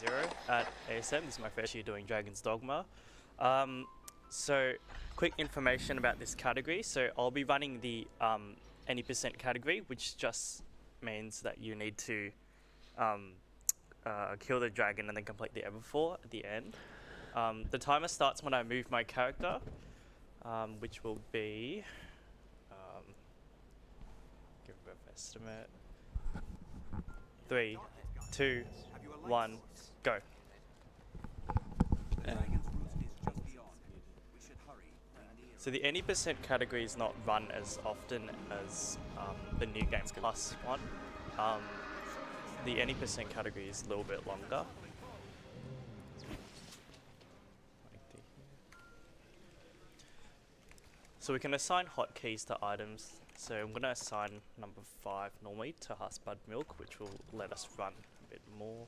0 at ASM. This is my first year doing Dragon's Dogma. So, quick information about this category. So, I'll be running the any percent category, which just means that you need to kill the dragon and then complete the Everfor at the end. The timer starts when I move my character, which will be, give a rough estimate, 3, 2, 1, go. So the any percent category is not run as often as the New Game Plus one. The any percent category is a little bit longer. So we can assign hotkeys to items. So I'm going to assign number 5 normally to Heartspud Milk, which will let us run a bit more.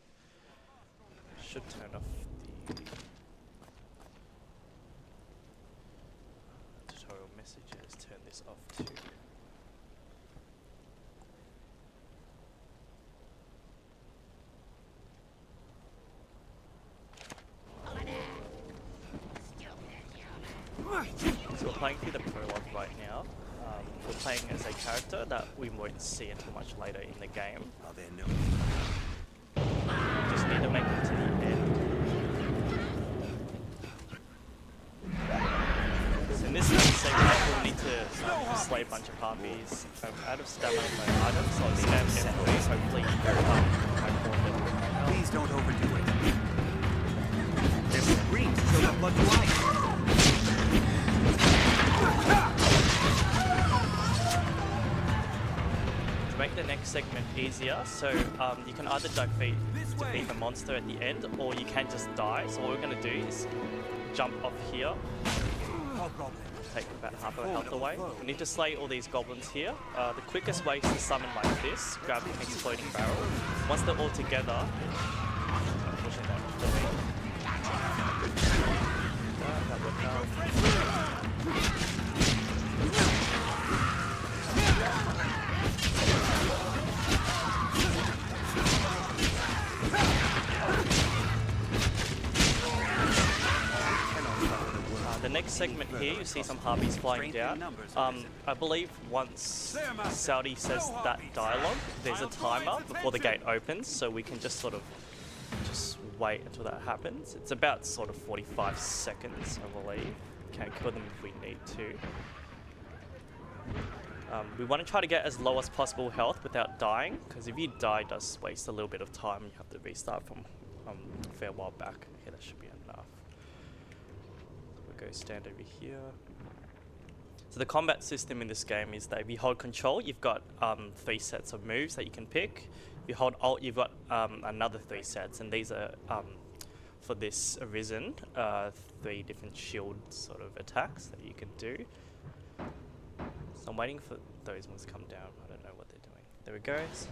Should turn off the tutorial messages, turn this off too. So we're playing through the prologue right now. We're playing as a character that we won't see until much later in the game. Just need to make it to the end. So in this scene, we'll need to slay a bunch of harpies. I'm out of stamina on my items, so I'll stand employees. Hopefully, please don't overdo it. Their screams show the blood to life. To make the next segment easier, so you can either defeat the monster at the end, or you can just die. So what we're going to do is jump off here, take about half our health away. We need to slay all these goblins here. The quickest way is to summon like this, grab an exploding barrel. Once they're all together, I'm pushing that for me. That worked out. The next segment here, you see some harpies flying down. I believe once Saudi says that dialogue, there's a timer before the gate opens, so we can just sort of just wait until that happens. It's about sort of 45 seconds, I believe. Can kill them if we need to. We want to try to get as low as possible health without dying, because if you die, it does waste a little bit of time. You have to restart from a fair while back. Okay, that should be enough. We'll go stand over here. So the combat system in this game is that if you hold control, you've got 3 sets of moves that you can pick. If you hold alt, you've got another 3 sets, and these are for this Arisen, 3 different shield sort of attacks that you can do. So I'm waiting for those ones to come down. I don't know what they're doing. There it goes.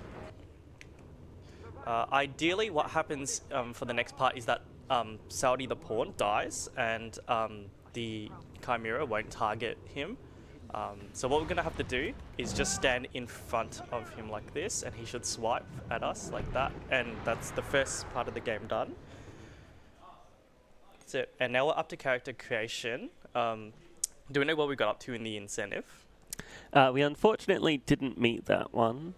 Ideally, what happens for the next part is that Saudi the pawn dies, and the Chimera won't target him. So what we're going to have to do is just stand in front of him like this, and he should swipe at us like that. And that's the first part of the game done. That's it. And now we're up to character creation. Do we know what we got up to in the incentive? We unfortunately didn't meet that one.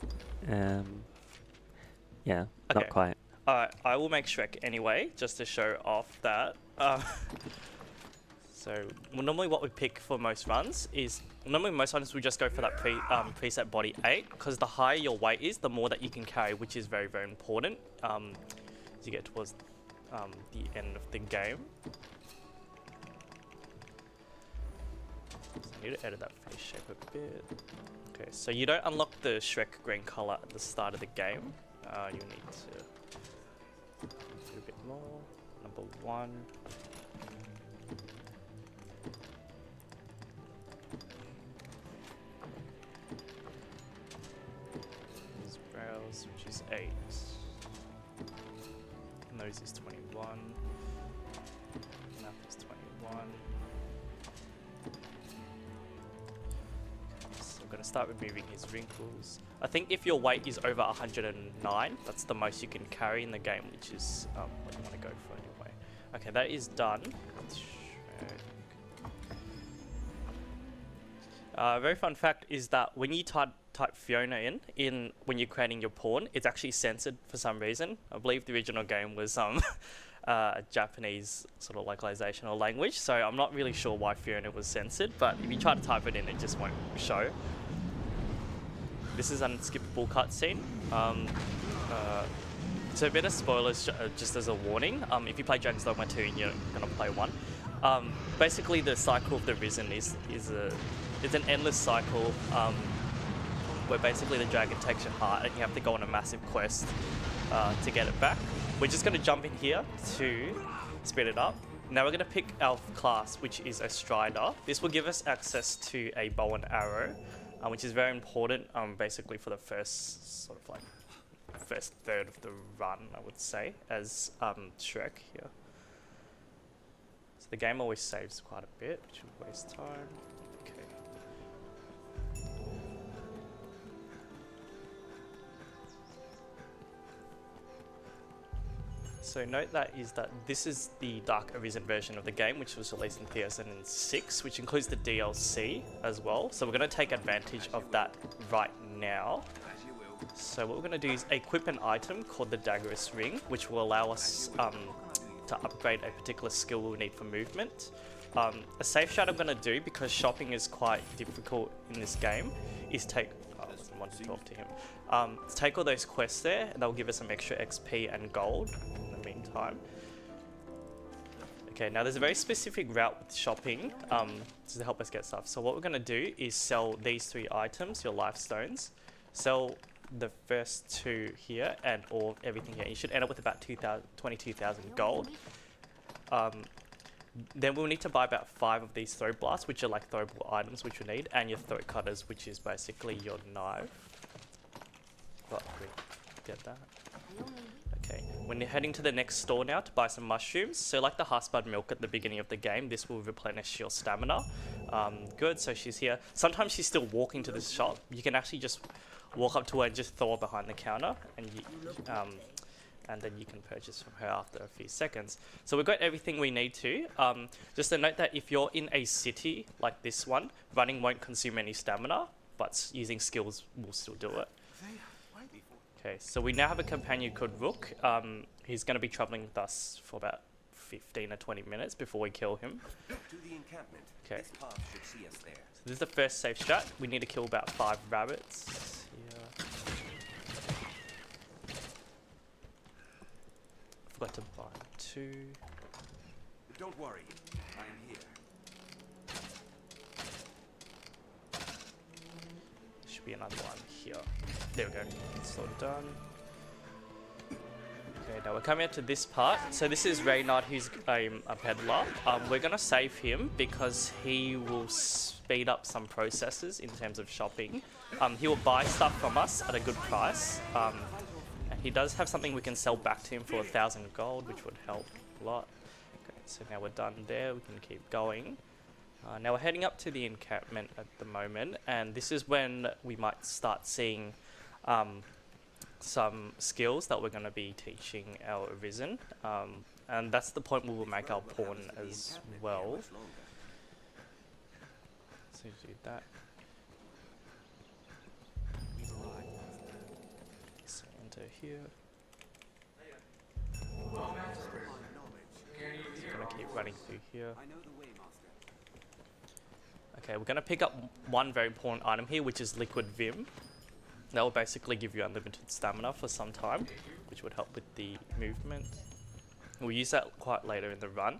Yeah, okay. Not quite. Alright, I will make Shrek anyway, just to show off that. So, normally what we pick for most runs is, normally most runs we just go for that preset body 8, because the higher your weight is, the more that you can carry, which is very, very important as you get towards the end of the game. So I need to edit that face shape a bit. Okay, so you don't unlock the Shrek green color at the start of the game. You need to do a bit more. Number 1. His brows, which is 8. Nose is 21. Mouth is 21. going to start removing his wrinkles. I think if your weight is over 109, that's the most you can carry in the game, which is what you want to go for anyway. Okay, that is done. Very fun fact is that when you type Fiona in when you're creating your pawn, it's actually censored for some reason. I believe the original game was a Japanese sort of localization or language, so I'm not really sure why Fiona was censored, but if you try to type it in, it just won't show. This is an unskippable cutscene. So a bit of spoilers just as a warning. If you play Dragon's Dogma 2 and you're going to play 1, basically the cycle of the Arisen is it's an endless cycle where basically the dragon takes your heart and you have to go on a massive quest to get it back. We're just going to jump in here to speed it up. Now we're going to pick our class, which is a Strider. This will give us access to a bow and arrow, which is very important basically for the first sort of like first third of the run, I would say, as Shrek here. So the game always saves quite a bit, which will waste time. Okay. So note that this is the Dark Arisen version of the game, which was released in 2006, which includes the DLC as well. So we're going to take advantage of that right now. So what we're going to do is equip an item called the Daggerous Ring, which will allow us to upgrade a particular skill we'll need for movement. A safe shot I'm going to do, because shopping is quite difficult in this game, is take... Oh, I wasn't wanting to talk to him. Take all those quests there, and they'll give us some extra XP and gold in the meantime. Okay, now there's a very specific route with shopping to help us get stuff. So what we're going to do is sell these 3 items, your life stones. Sell the first 2 here and or everything here. You should end up with about 22,000 gold. Then we'll need to buy about 5 of these throw blasts, which are like throwable items which we need, and your throat cutters, which is basically your knife. But we get that. Okay, when you're heading to the next store now to buy some mushrooms, so like the Heartblood milk at the beginning of the game, this will replenish your stamina. Good, so she's here. Sometimes she's still walking to this shop. You can actually just walk up to her and just throw her behind the counter, and then you can purchase from her after a few seconds. So we've got everything we need to. Just a note that if you're in a city like this one, running won't consume any stamina, but using skills will still do it. Okay, so we now have a companion called Rook. He's going to be traveling with us for about 15 or 20 minutes before we kill him. Okay. So this is the first safe strat. We need to kill about 5 rabbits. Yeah. Forgot to buy 2. Don't worry, I am here. There should be another one here. There we go. It's all done. Okay, now we're coming up to this part. So this is Reynard, who's a peddler. We're going to save him because he will speed up some processes in terms of shopping. He will buy stuff from us at a good price. And he does have something we can sell back to him for 1,000 gold, which would help a lot. Okay, so now we're done there. We can keep going. Now we're heading up to the encampment at the moment, and this is when we might start seeing some skills that we're going to be teaching our Arisen, and that's the point where we'll make our pawn as well. So do that. So enter here. Just going to keep running through here. Okay, we're going to pick up one very important item here, which is Liquid Vim. That will basically give you unlimited stamina for some time, which would help with the movement. We'll use that quite later in the run.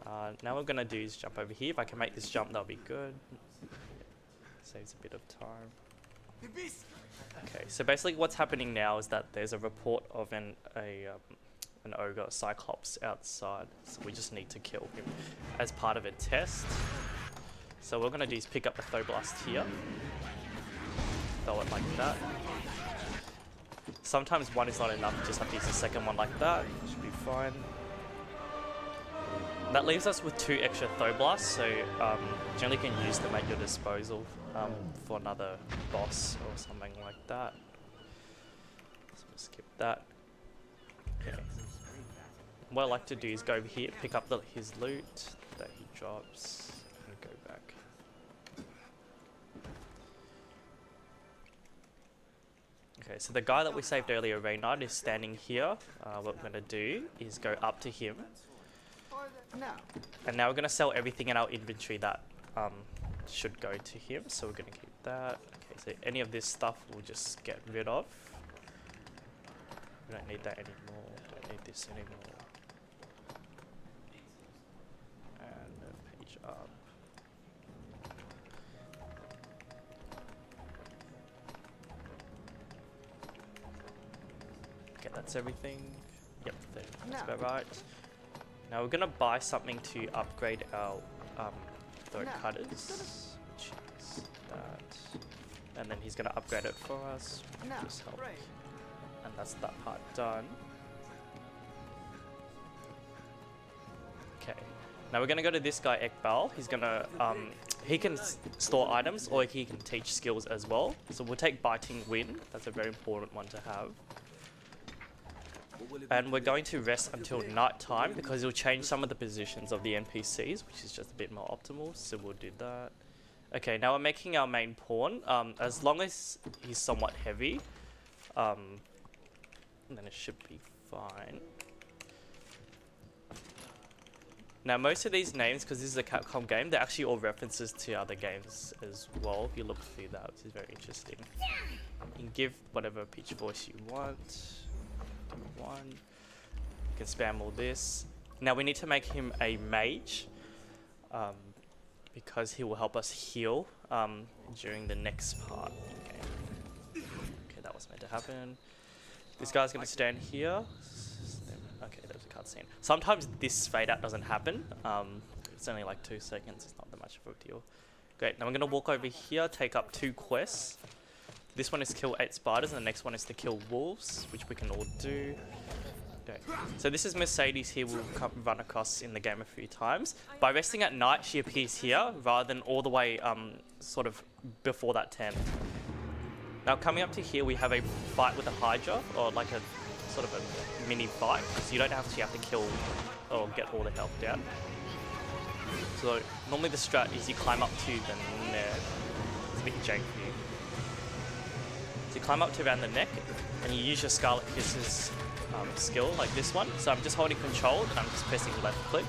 Now what we're going to do is jump over here. If I can make this jump, that'll be good. Saves a bit of time. Okay, so basically what's happening now is that there's a report of an ogre, Cyclops, outside. So we just need to kill him as part of a test. So what we're going to do is pick up the throw blast here. Throw it like that. Sometimes one is not enough, you just have to use the second one like that. Should be fine. That leaves us with 2 extra throw blasts, so generally you can use them at your disposal for another boss or something like that. So we'll skip that. Okay. What I like to do is go over here, pick up his loot that he drops, and go back. Okay, so the guy that we saved earlier, Reynard, is standing here. What we're going to do is go up to him. And now we're going to sell everything in our inventory that should go to him. So we're going to keep that. Okay, so any of this stuff we'll just get rid of. We don't need that anymore. Don't need this anymore. And move page up. Okay, that's everything. Yep, that's about right. Now we're gonna buy something to upgrade our throat cutters, which is that, and then he's gonna upgrade it for us. Just help. And that's that part done. Okay. Now we're gonna go to this guy Ekbal. He's gonna he can store items or he can teach skills as well. So we'll take biting wind. That's a very important one to have. And we're going to rest until night time because it'll change some of the positions of the NPCs, which is just a bit more optimal. So we'll do that. Okay, now we're making our main pawn. As long as he's somewhat heavy, then it should be fine. Now most of these names, because this is a Capcom game, they're actually all references to other games as well. If you look through that, which is very interesting. You can give whatever pitch voice you want. One. You can spam all this. Now we need to make him a mage because he will help us heal during the next part. Okay, that was meant to happen. This guy's going to stand here. Okay, there's a cutscene. Sometimes this fade out doesn't happen. It's only like 2 seconds. It's not that much of a deal. Great. Now we're going to walk over here, take up 2 quests. This one is to kill 8 spiders, and the next one is to kill wolves, which we can all do. Okay. So this is Mercedes here. We'll run across in the game a few times. By resting at night, she appears here rather than all the way sort of before that 10. Now coming up to here, we have a fight with a Hydra, or like a sort of a mini fight. So you don't actually have to kill or get all the health down. So normally the strat is you climb up to the neck. It's a bit janky. So you climb up to around the neck, and you use your Scarlet Kisses skill, like this one. So I'm just holding control, and I'm just pressing left click.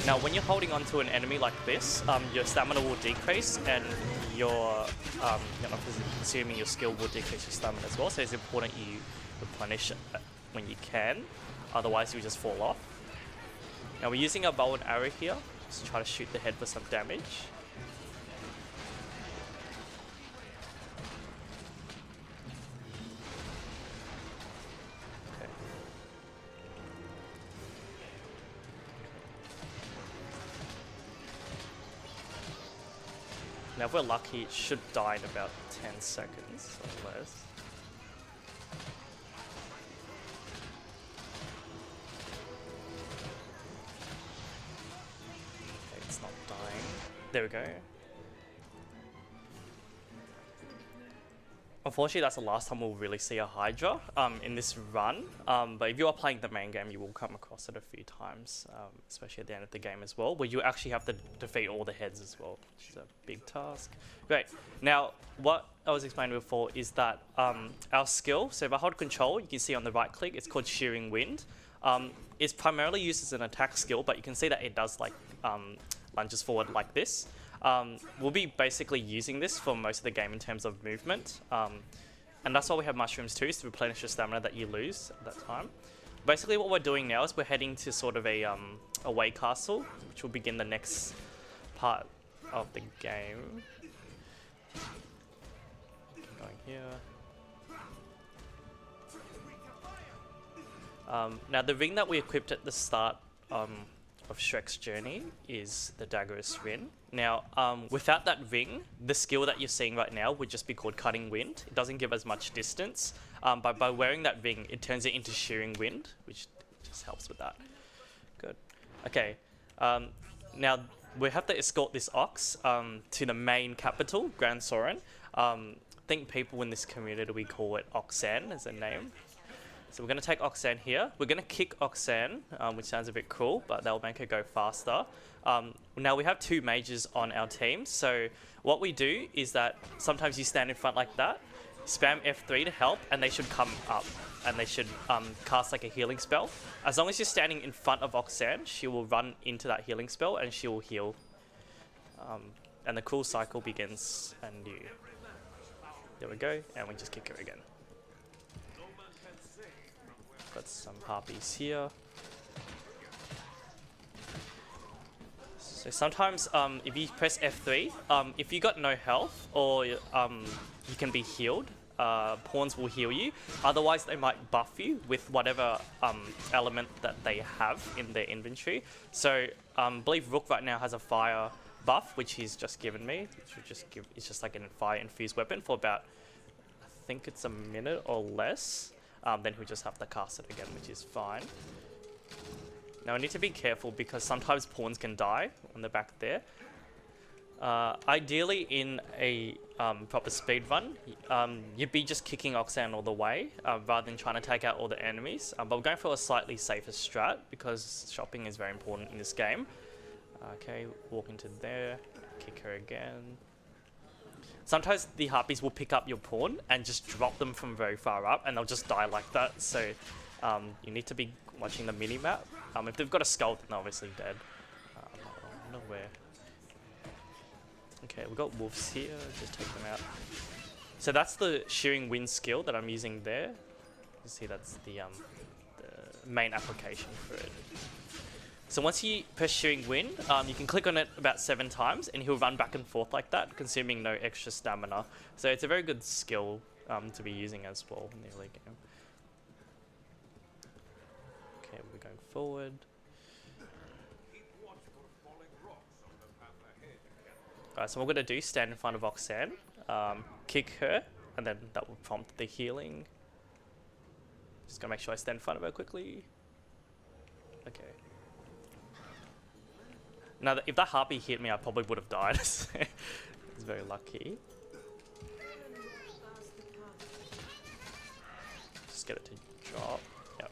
Now when you're holding onto an enemy like this, your stamina will decrease, and your, assuming your skill will decrease your stamina as well. So it's important you replenish it when you can, otherwise you'll just fall off. Now we're using a bow and arrow here, just try to shoot the head for some damage. Now if we're lucky, it should die in about 10 seconds or less. Okay, it's not dying. There we go. Unfortunately, that's the last time we'll really see a Hydra in this run. But if you are playing the main game, you will come across it a few times, especially at the end of the game as well, where you actually have to defeat all the heads as well, which is a big task. Great. Now, what I was explaining before is that our skill, so if I hold control, you can see on the right click, it's called Shearing Wind. It's primarily used as an attack skill, but you can see that it does like lunges forward like this. We'll be basically using this for most of the game in terms of movement, and that's why we have mushrooms too, is to replenish the stamina that you lose at that time. Basically what we're doing now is we're heading to sort of a way castle, which will begin the next part of the game. Going here. Now the ring that we equipped at the start of Shrek's journey is the Daggerous Ring. Now, without that ring, the skill that you're seeing right now would just be called Cutting Wind. It doesn't give as much distance, but by wearing that ring, it turns it into Shearing Wind, which just helps with that. Okay, now we have to escort this ox to the main capital, Grand Soren. I think people in this community, we call it Oxan as a name. So we're going to take Oxan here. We're going to kick Oxan, which sounds a bit cruel, but that'll make her go faster. Now we have 2 mages on our team, so what we do is that sometimes you stand in front like that, spam F3 to help, and they should come up, and they should cast like a healing spell. As long as you're standing in front of Oxan, she will run into that healing spell, and she will heal. And the cruel cycle begins anew. There we go, and we just kick her again. Got some harpies here. So sometimes if you press F3, if you got no health or you can be healed, pawns will heal you. Otherwise they might buff you with whatever element that they have in their inventory. So I believe Rook right now has a fire buff, which he's just given me. Which would just give, it's just like a fire infused weapon for about, I think it's a minute or less. Then he'll just have to cast it again, which is fine. Now I need to be careful because sometimes pawns can die on the back there. Ideally in a proper speed run, you'd be just kicking Oxan all the way rather than trying to take out all the enemies. But we're going for a slightly safer strat because shopping is very important in this game. Okay, walk into there, kick her again. Sometimes the harpies will pick up your pawn and just drop them from very far up and they'll just die like that. So you need to be watching the mini-map. If they've got a skull, then they're obviously dead. I don't know where. Okay, we've got wolves here, just take them out. So that's the shearing wind skill that I'm using there. You see that's the main application for it. So once you press shearing wind, you can click on it about 7 times and he'll run back and forth like that, consuming no extra stamina. So it's a very good skill to be using as well in the early game. Okay, we're going forward. Alright, so what we're going to do, stand in front of Oxan, kick her, and then that will prompt the healing. Just going to make sure I stand in front of her quickly. Okay. Now, if that harpy hit me, I probably would have died. It's very lucky. Just get it to drop. Yep.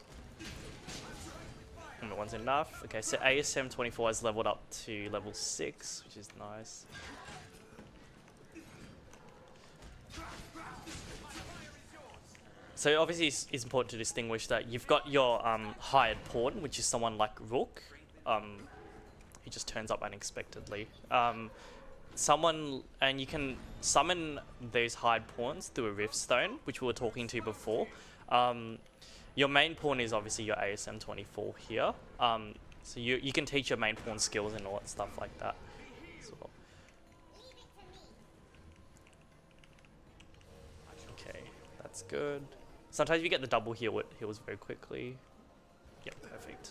And one's enough. Okay, so ASM2024 has leveled up to level 6, which is nice. So obviously it's important to distinguish that you've got your hired pawn, which is someone like Rook. He just turns up unexpectedly. And you can summon those hired pawns through a Rift Stone, which we were talking to before. Your main pawn is obviously your ASM24 here. So you can teach your main pawn skills and all that stuff like that as well. Okay, that's good. Sometimes you get the double heal, it heals very quickly. Yep, perfect.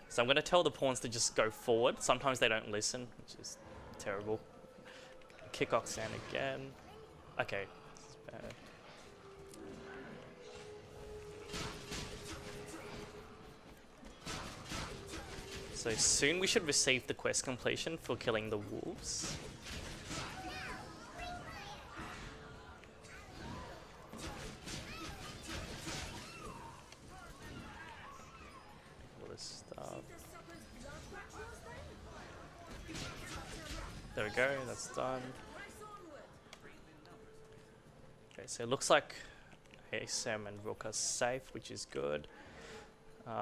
So I'm going to tell the pawns to just go forward. Sometimes they don't listen, which is terrible. Kick Oxan again. Okay, this is bad. So soon we should receive the quest completion for killing the wolves. There we go, that's done. Okay, so it looks like ASM and Rook are safe, which is good.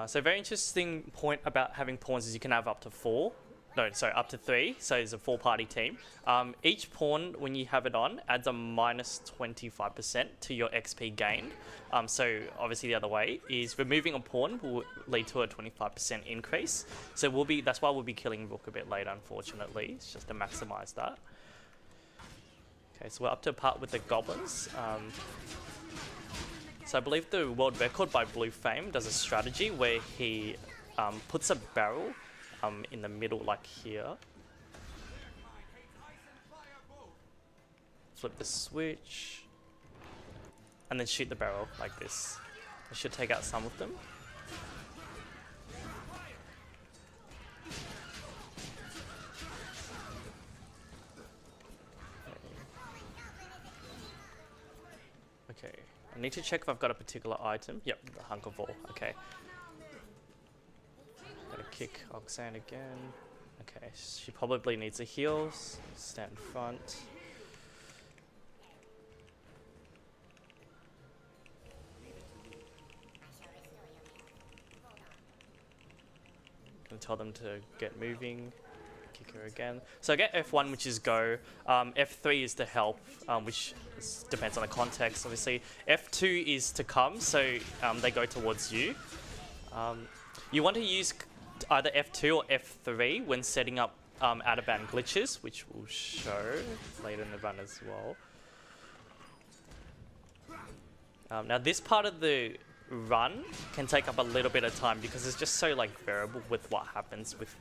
So a very interesting point about having pawns is you can have up to 4. No, sorry, up to 3. So it's a 4-party team. Each pawn, when you have it on, adds a minus 25% to your XP gained. So obviously the other way is removing a pawn will lead to a 25% increase. So that's why we'll be killing Rook a bit later, unfortunately. It's just to maximize that. Okay, so we're up to a part with the goblins. So I believe the world record by Blue Fame does a strategy where he puts a barrel in the middle, like here. Flip the switch. And then shoot the barrel like this. I should take out some of them. I need to check if I've got a particular item. Yep, the Hunk of All. Okay. Gotta kick Oxan again. Okay, she probably needs a heal. Stand in front. Gonna tell them to get moving. Kick her again. So I get F1, which is go. F3 is to help, which depends on the context, obviously. F2 is to come, so they go towards you. You want to use either F2 or F3 when setting up out-of-band glitches, which we'll show later in the run as well. Now this part of the run can take up a little bit of time because it's just so like variable with what happens with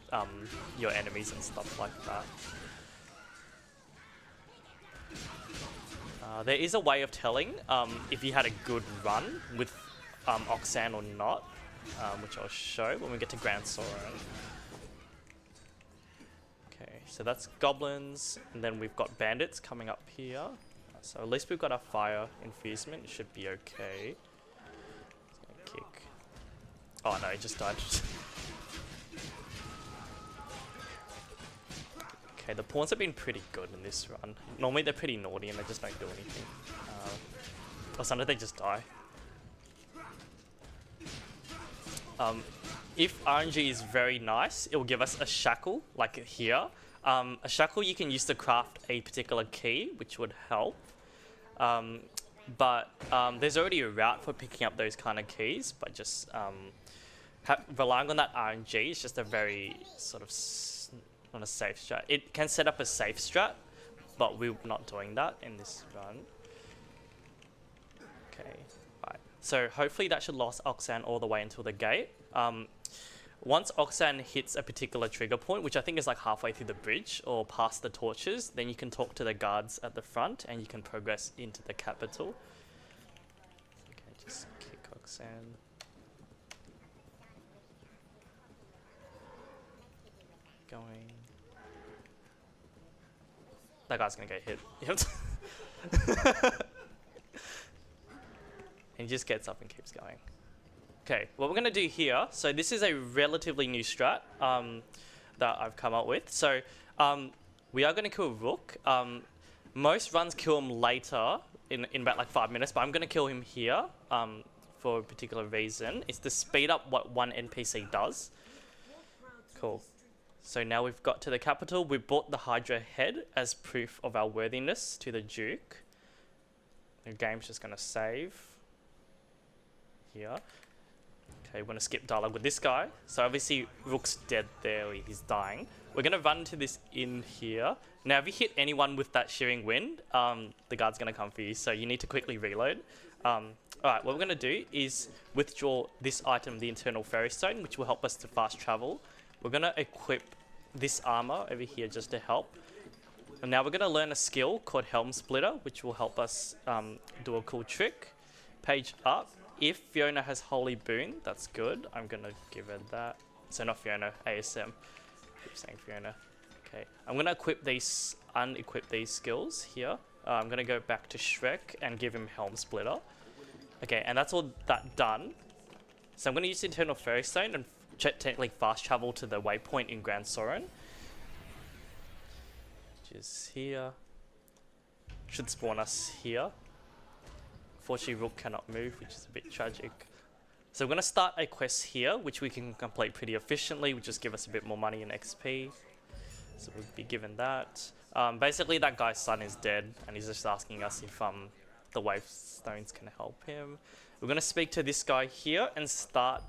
your enemies and stuff like that. There is a way of telling if you had a good run with Oxan or not, which I'll show when we get to Grand Soren. Okay, so that's goblins, and then we've got bandits coming up here. So at least we've got our fire infusement, it should be okay. Kick. Oh no, he just died. Okay, the pawns have been pretty good in this run. Normally they're pretty naughty and they just don't do anything. Or sometimes they just die. If RNG is very nice, it will give us a shackle, like here. A shackle you can use to craft a particular key, which would help. But there's already a route for picking up those kind of keys, but just relying on that RNG is just a very sort of not a safe strat. It can set up a safe strat, but we're not doing that in this run. Okay, right. So hopefully that should last Oxan all the way until the gate. Once Oxan hits a particular trigger point, which I think is like halfway through the bridge or past the torches, then you can talk to the guards at the front and you can progress into the capital. Okay, just kick Oxan. Going. That guy's gonna get hit. Yep. And he just gets up and keeps going. Okay, what we're going to do here, so this is a relatively new strat that I've come up with. So we are going to kill a rook. Most runs kill him later in about like 5 minutes, but I'm going to kill him here for a particular reason. It's to speed up what one NPC does. Cool. So now we've got to the capital. We brought the Hydra head as proof of our worthiness to the Duke. The game's just going to save here. Okay, we're going to skip dialogue with this guy. So obviously Rook's dead there, he's dying. We're going to run to this inn here. Now if you hit anyone with that Shearing Wind, the guard's going to come for you, so you need to quickly reload. Alright, what we're going to do is withdraw this item, the Internal Fairy Stone, which will help us to fast travel. We're going to equip this armor over here just to help. And now we're going to learn a skill called Helm Splitter, which will help us do a cool trick. Page up. If Fiona has Holy Boon, that's good. I'm going to give her that. So not Fiona, ASM. Keep saying Fiona. Okay, I'm going to unequip these skills here. I'm going to go back to Shrek and give him Helm Splitter. Okay, and that's all that done. So I'm going to use the Eternal Fairy Stone and technically fast travel to the waypoint in Grand Soren. Which is here. Should spawn us here. Unfortunately, Rook cannot move, which is a bit tragic. So we're going to start a quest here, which we can complete pretty efficiently, which just give us a bit more money and XP. So we'll be given that. Basically, that guy's son is dead, and he's just asking us if the wave stones can help him. We're going to speak to this guy here and start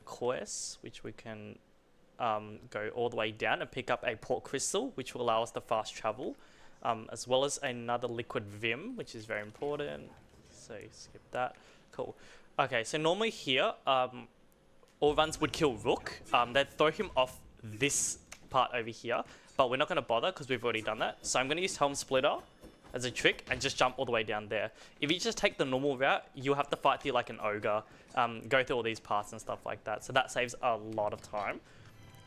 quests, which we can go all the way down and pick up a port crystal, which will allow us to fast travel. As well as another liquid Vim, which is very important. So skip that. Cool. Okay, so normally here, all runs would kill Rook. They'd throw him off this part over here, but we're not going to bother because we've already done that. So I'm going to use Helm Splitter as a trick and just jump all the way down there. If you just take the normal route, you'll have to fight through like an ogre, go through all these parts and stuff like that. So that saves a lot of time.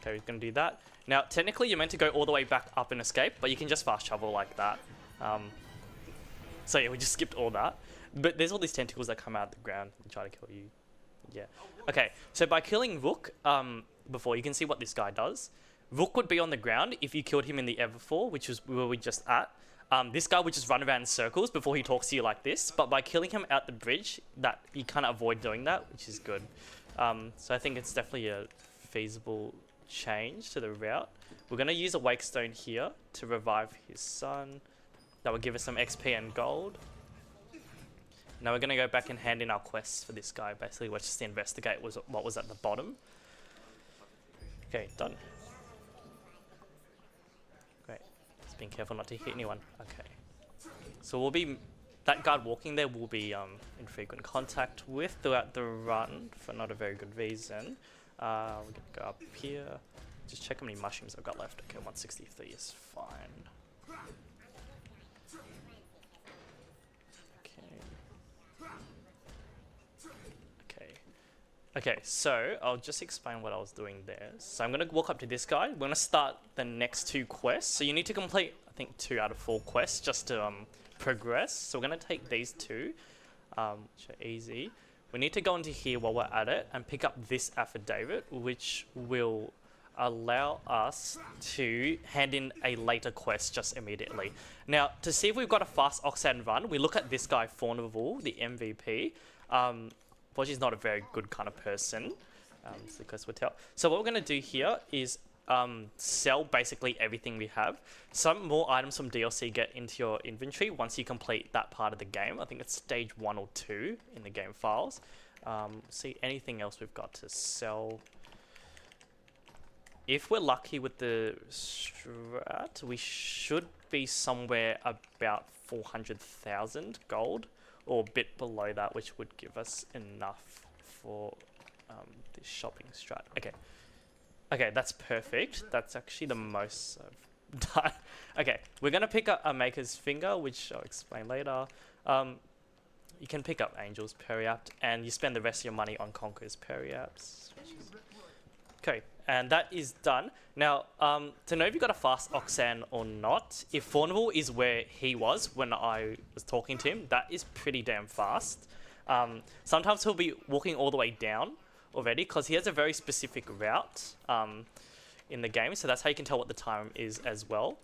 Okay, we're going to do that. Now, technically, you're meant to go all the way back up and escape, but you can just fast travel like that. So yeah, we just skipped all that. But there's all these tentacles that come out of the ground and try to kill you. Yeah. Okay, so by killing Rook, before, you can see what this guy does. Rook would be on the ground if you killed him in the Everfall, which is where we just at. This guy would just run around in circles before he talks to you like this, but by killing him at the bridge, that you kind of avoid doing that, which is good. So I think it's definitely a feasible change to the route. We're going to use a Wake Stone here to revive his son. That will give us some XP and gold. Now we're going to go back and hand in our quests for this guy. Basically, let's just investigate what was at the bottom. Okay, done. Great. Just being careful not to hit anyone. Okay. So we'll be... That guard walking there will be in frequent contact with throughout the run for not a very good reason. We're going to go up here. Just check how many mushrooms I've got left. Okay, 163 is fine. Okay, so I'll just explain what I was doing there. So I'm going to walk up to this guy. We're going to start the next 2 quests. So you need to complete, I think, 2 out of 4 quests just to progress. So we're going to take these 2, which are easy. We need to go into here while we're at it and pick up this affidavit, which will allow us to hand in a later quest just immediately. Now, to see if we've got a fast Oxan run, we look at this guy, Faunival, the MVP. Well, she's not a very good kind of person, so the quest will tell. So what we're going to do here is sell basically everything we have. Some more items from DLC get into your inventory once you complete that part of the game. I think it's stage 1 or 2 in the game files. See anything else we've got to sell. If we're lucky with the strat, we should be somewhere about 400,000 gold. Or a bit below that, which would give us enough for this shopping strat. Okay, that's perfect. That's actually the most I've done. Okay, we're going to pick up a Maker's Finger, which I'll explain later. You can pick up Angel's Periapt, and you spend the rest of your money on Conqueror's Periapts. Okay, and that is done. Now, to know if you got a fast Oxan or not, if Faunival is where he was when I was talking to him, that is pretty damn fast. Sometimes he'll be walking all the way down already because he has a very specific route in the game, so that's how you can tell what the time is as well.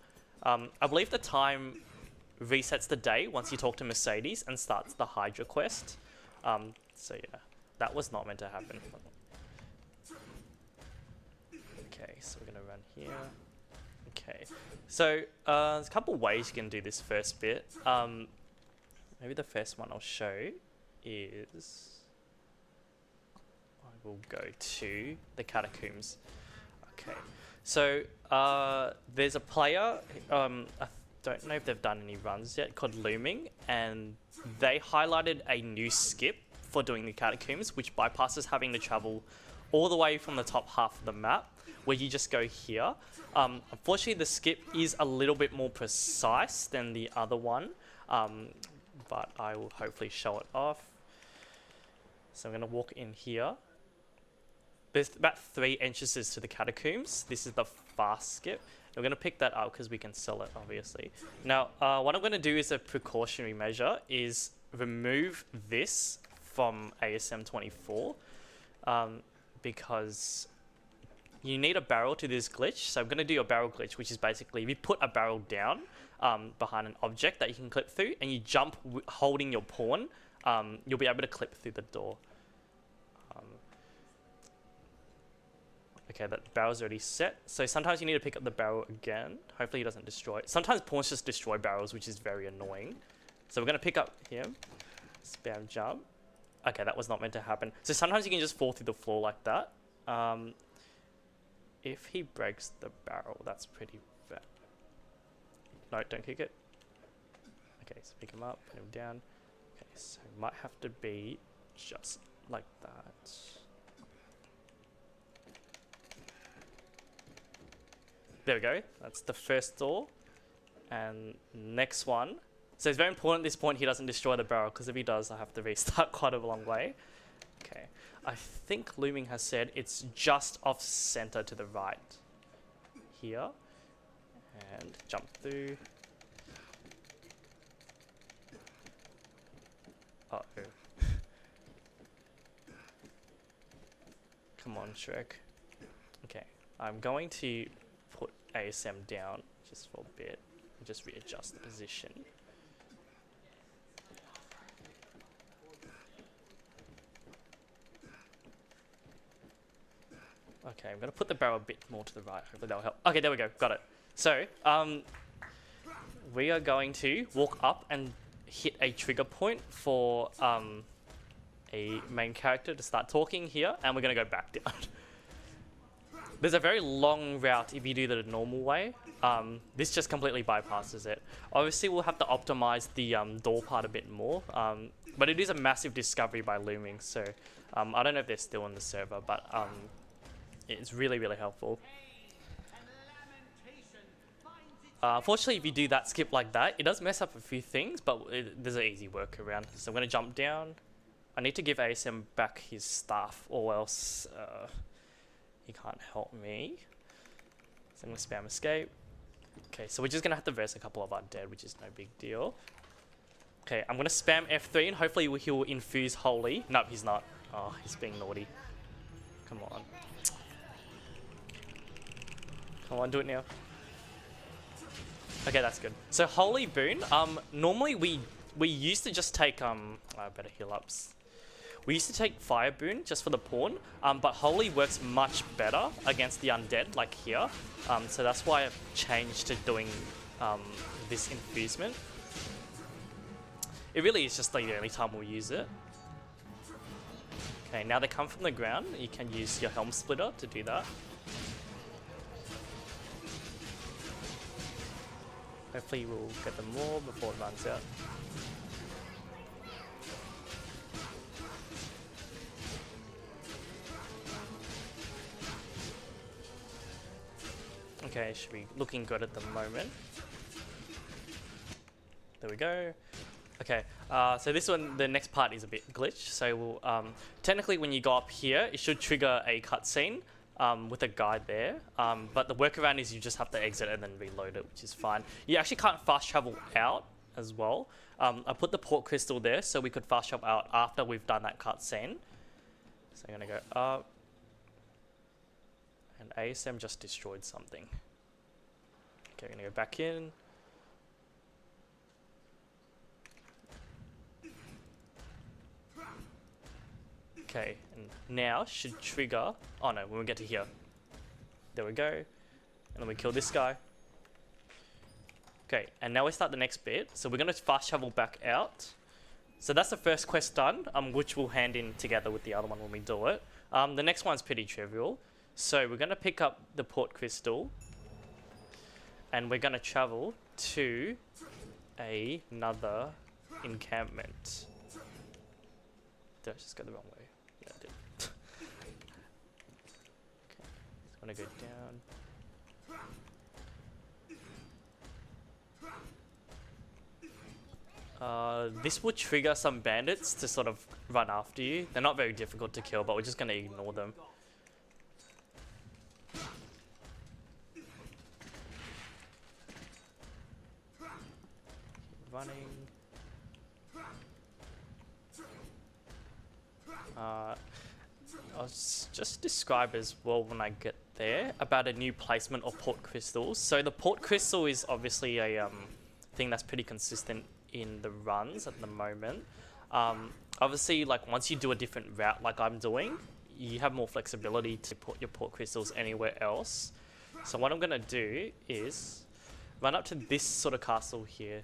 I believe the time resets the day once you talk to Mercedes and starts the Hydra quest. So yeah, that was not meant to happen. Okay, so we're going to run here. Okay, so there's a couple ways you can do this first bit. Maybe the first one I'll show is... I will go to the catacombs. Okay, so there's a player, I don't know if they've done any runs yet, called Looming, and they highlighted a new skip for doing the catacombs, which bypasses having to travel all the way from the top half of the map, where you just go here. Unfortunately, the skip is a little bit more precise than the other one, but I will hopefully show it off. So I'm going to walk in here. There's about 3 entrances to the catacombs. This is the fast skip. We're going to pick that up because we can sell it, obviously. Now, what I'm going to do as a precautionary measure is remove this from ASM2024 because you need a barrel to this glitch. So I'm going to do a barrel glitch, which is basically if you put a barrel down behind an object that you can clip through and you jump holding your pawn, you'll be able to clip through the door. Okay, that barrel's already set. So sometimes you need to pick up the barrel again. Hopefully he doesn't destroy it. Sometimes pawns just destroy barrels, which is very annoying. So we're going to pick up him. Spam jump. Okay, that was not meant to happen. So sometimes you can just fall through the floor like that. If he breaks the barrel, that's pretty bad. No, don't kick it. Okay, so pick him up, put him down. Okay, so it might have to be just like that. There we go. That's the first door. And next one. So it's very important at this point he doesn't destroy the barrel, because if he does, I have to restart quite a long way. Okay. I think Looming has said it's just off center to the right. Here. And jump through. Uh-oh. Come on, Shrek. Okay, I'm going to put ASM down just for a bit and just readjust the position. Okay, I'm gonna put the barrel a bit more to the right. Hopefully that'll help. Okay, there we go. Got it. So, we are going to walk up and hit a trigger point for a main character to start talking here, and we're gonna go back down. There's a very long route if you do the normal way. This just completely bypasses it. Obviously, we'll have to optimize the door part a bit more, but it is a massive discovery by Looming, so I don't know if they're still on the server, but it's really, really helpful. Unfortunately, if you do that skip like that, it does mess up a few things, but there's an easy workaround. So I'm going to jump down. I need to give ASM back his staff, or else he can't help me. So I'm going to spam escape. Okay, so we're just going to have to verse a couple of our dead, which is no big deal. Okay, I'm going to spam F3, and hopefully he'll infuse Holy. Nope, he's not. Oh, he's being naughty. Come on. Come on, do it now. Okay, that's good. So Holy Boon, normally we used to just take, I better heal ups. We used to take Fire Boon just for the pawn, but Holy works much better against the undead, like here. So that's why I've changed to doing this infusement. It really is just like the only time we'll use it. Okay, now they come from the ground. You can use your Helm Splitter to do that. Hopefully we'll get them more before it runs out. Okay, should be looking good at the moment. There we go. Okay, so this one, the next part is a bit glitched. So we'll, technically when you go up here, it should trigger a cutscene. With a guide there, but the workaround is you just have to exit and then reload it, which is fine. You actually can't fast travel out as well. I put the port crystal there so we could fast travel out after we've done that cutscene. So I'm gonna go up, and ASM just destroyed something. Okay, I'm gonna go back in. Okay, and now should trigger. Oh no, when we get to here. There we go. And then we kill this guy. Okay, and now we start the next bit. So we're going to fast travel back out. So that's the first quest done, which we'll hand in together with the other one when we do it. The next one's pretty trivial. So we're going to pick up the port crystal. And we're going to travel to another encampment. Did I just go the wrong way? Yeah, I did. Okay, just want to go down. This will trigger some bandits to sort of run after you. They're not very difficult to kill, but we're just going to ignore them. Keep running. I'll just describe as well when I get there about a new placement of port crystals. So the port crystal is obviously a thing that's pretty consistent in the runs at the moment. Obviously, like once you do a different route like I'm doing, you have more flexibility to put your port crystals anywhere else. So what I'm going to do is run up to this sort of castle here.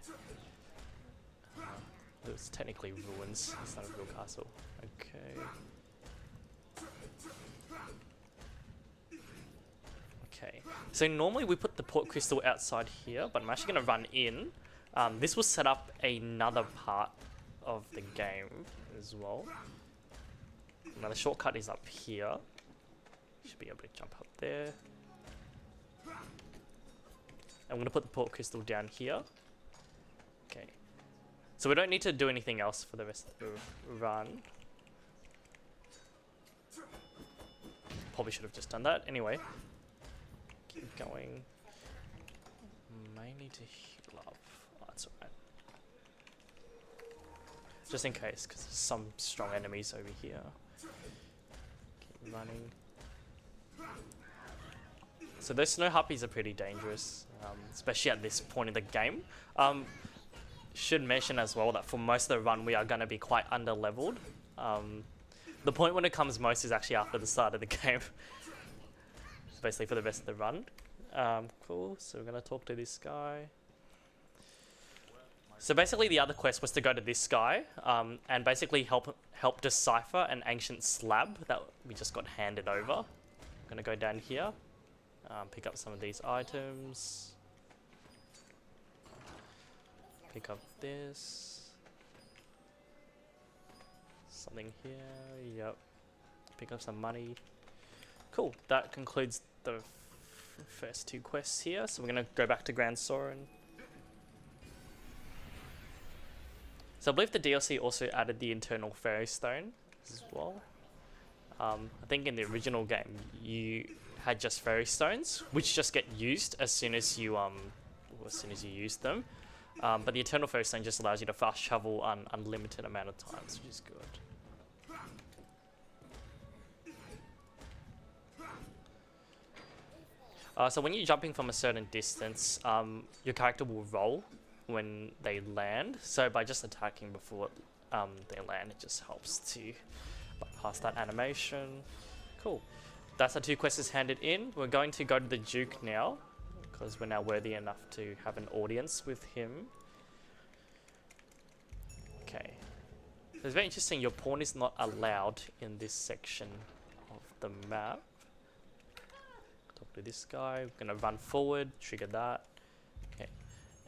It's technically ruins, it's not a real castle. Okay. Okay, so normally we put the port crystal outside here, but I'm actually going to run in. This will set up another part of the game as well. Now the shortcut is up here. Should be able to jump up there. I'm going to put the port crystal down here. Okay. So we don't need to do anything else for the rest of the run. Probably should have just done that. Anyway. Keep going. May need to heal up. Oh, that's alright. just in case, because there's some strong enemies over here. Keep running. So those snow harpies are pretty dangerous, especially at this point in the game. Should mention as well that for most of the run we are going to be quite under leveled. The point when it comes most is actually after the start of the game. Basically for the rest of the run. Cool, so we're going to talk to this guy. So basically the other quest was to go to this guy and basically help decipher an ancient slab that we just got handed over. I'm going to go down here, pick up some of these items. Pick up this. Something here, yep. Pick up some money. Cool, that concludes the first two quests here. So we're going to go back to Grand Soren. So I believe the DLC also added the internal fairy stone as well. I think in the original game you had just fairy stones, which just get used as soon as you use them. But the eternal fairy stone just allows you to fast travel unlimited amount of times, which is good. So when you're jumping from a certain distance, your character will roll when they land. So by just attacking before they land, it just helps to bypass that animation. Cool. That's our two quests handed in. We're going to go to the Duke now, because we're now worthy enough to have an audience with him. Okay. So it's very interesting, your pawn is not allowed in this section of the map. Talk to this guy, we're gonna run forward, trigger that. Okay.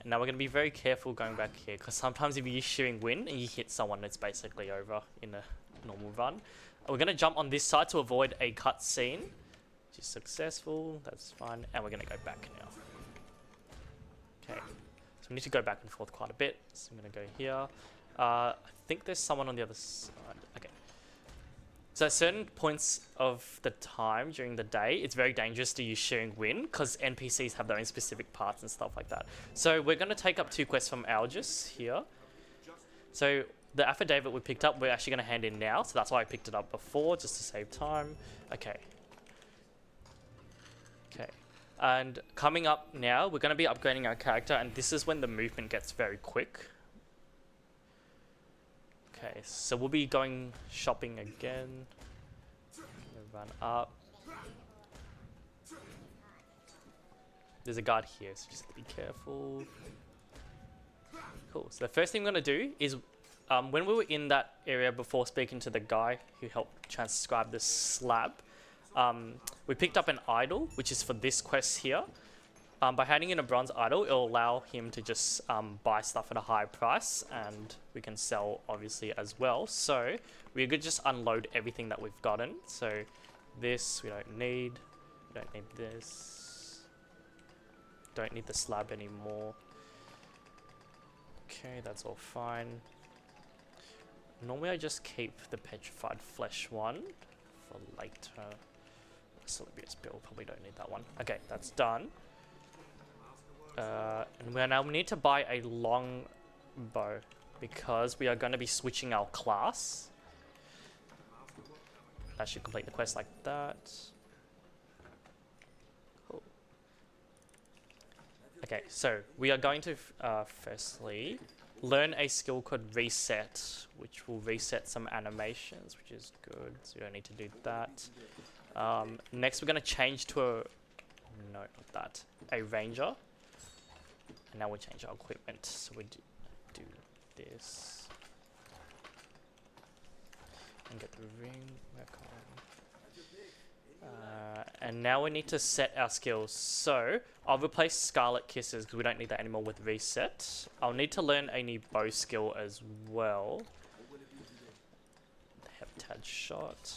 And now we're gonna be very careful going back here, because sometimes if you use shearing wind and you hit someone, it's basically over in a normal run. We're gonna jump on this side to avoid a cutscene, which is successful, that's fine, and we're gonna go back now. Okay, so we need to go back and forth quite a bit, so I'm gonna go here. I think there's someone on the other side. Okay. So at certain points of the time during the day, it's very dangerous to use shearing wind because NPCs have their own specific parts and stuff like that. So we're going to take up two quests from Algis here. So the affidavit we picked up, we're actually going to hand in now. So that's why I picked it up before, just to save time. Okay. Okay. And coming up now, we're going to be upgrading our character, and this is when the movement gets very quick. Okay, so we'll be going shopping again. Run up. There's a guard here, so just have to be careful. Cool, so the first thing I'm going to do is, when we were in that area before speaking to the guy who helped transcribe the slab, we picked up an idol, which is for this quest here. By handing in a bronze idol, it'll allow him to just buy stuff at a high price, and we can sell obviously as well. So we could just unload everything that we've gotten. So this we don't need this, don't need the slab anymore. Okay, that's all fine. Normally I just keep the petrified flesh one for later. Celebrious bill, probably don't need that one. Okay, that's done. And we need to buy a long bow because we are going to be switching our class. That should complete the quest like that. Cool. Okay, so we are going to firstly learn a skill called reset, which will reset some animations, which is good. So you don't need to do that. Next, we're going to change to a ranger. And now we'll change our equipment. So we do this. And get the ring back on. And now we need to set our skills. So I'll replace Scarlet Kisses because we don't need that anymore with reset. I'll need to learn a new bow skill as well. The Heptad shot.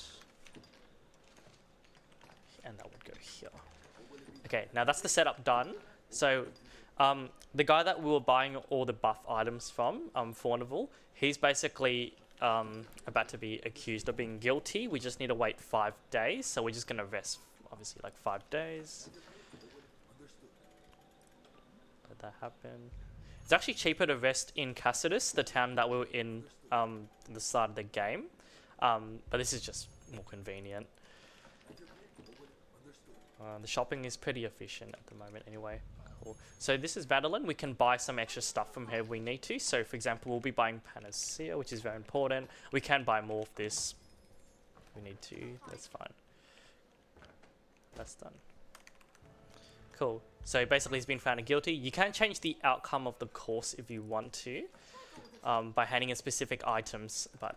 And that would go here. Okay, now that's the setup done. So the guy that we were buying all the buff items from, Faunival, he's basically about to be accused of being guilty. We just need to wait 5 days, so we're just going to rest, obviously, like 5 days. Let that happen. It's actually cheaper to rest in Cassidus, the town that we were in the start of the game, but this is just more convenient. The shopping is pretty efficient at the moment anyway. Cool. So this is Vadalin. We can buy some extra stuff from here if we need to. So for example, we'll be buying Panacea, which is very important. We can buy more of this if we need to. That's fine. That's done. Cool. So basically he's been found guilty. You can change the outcome of the course if you want to by handing in specific items, but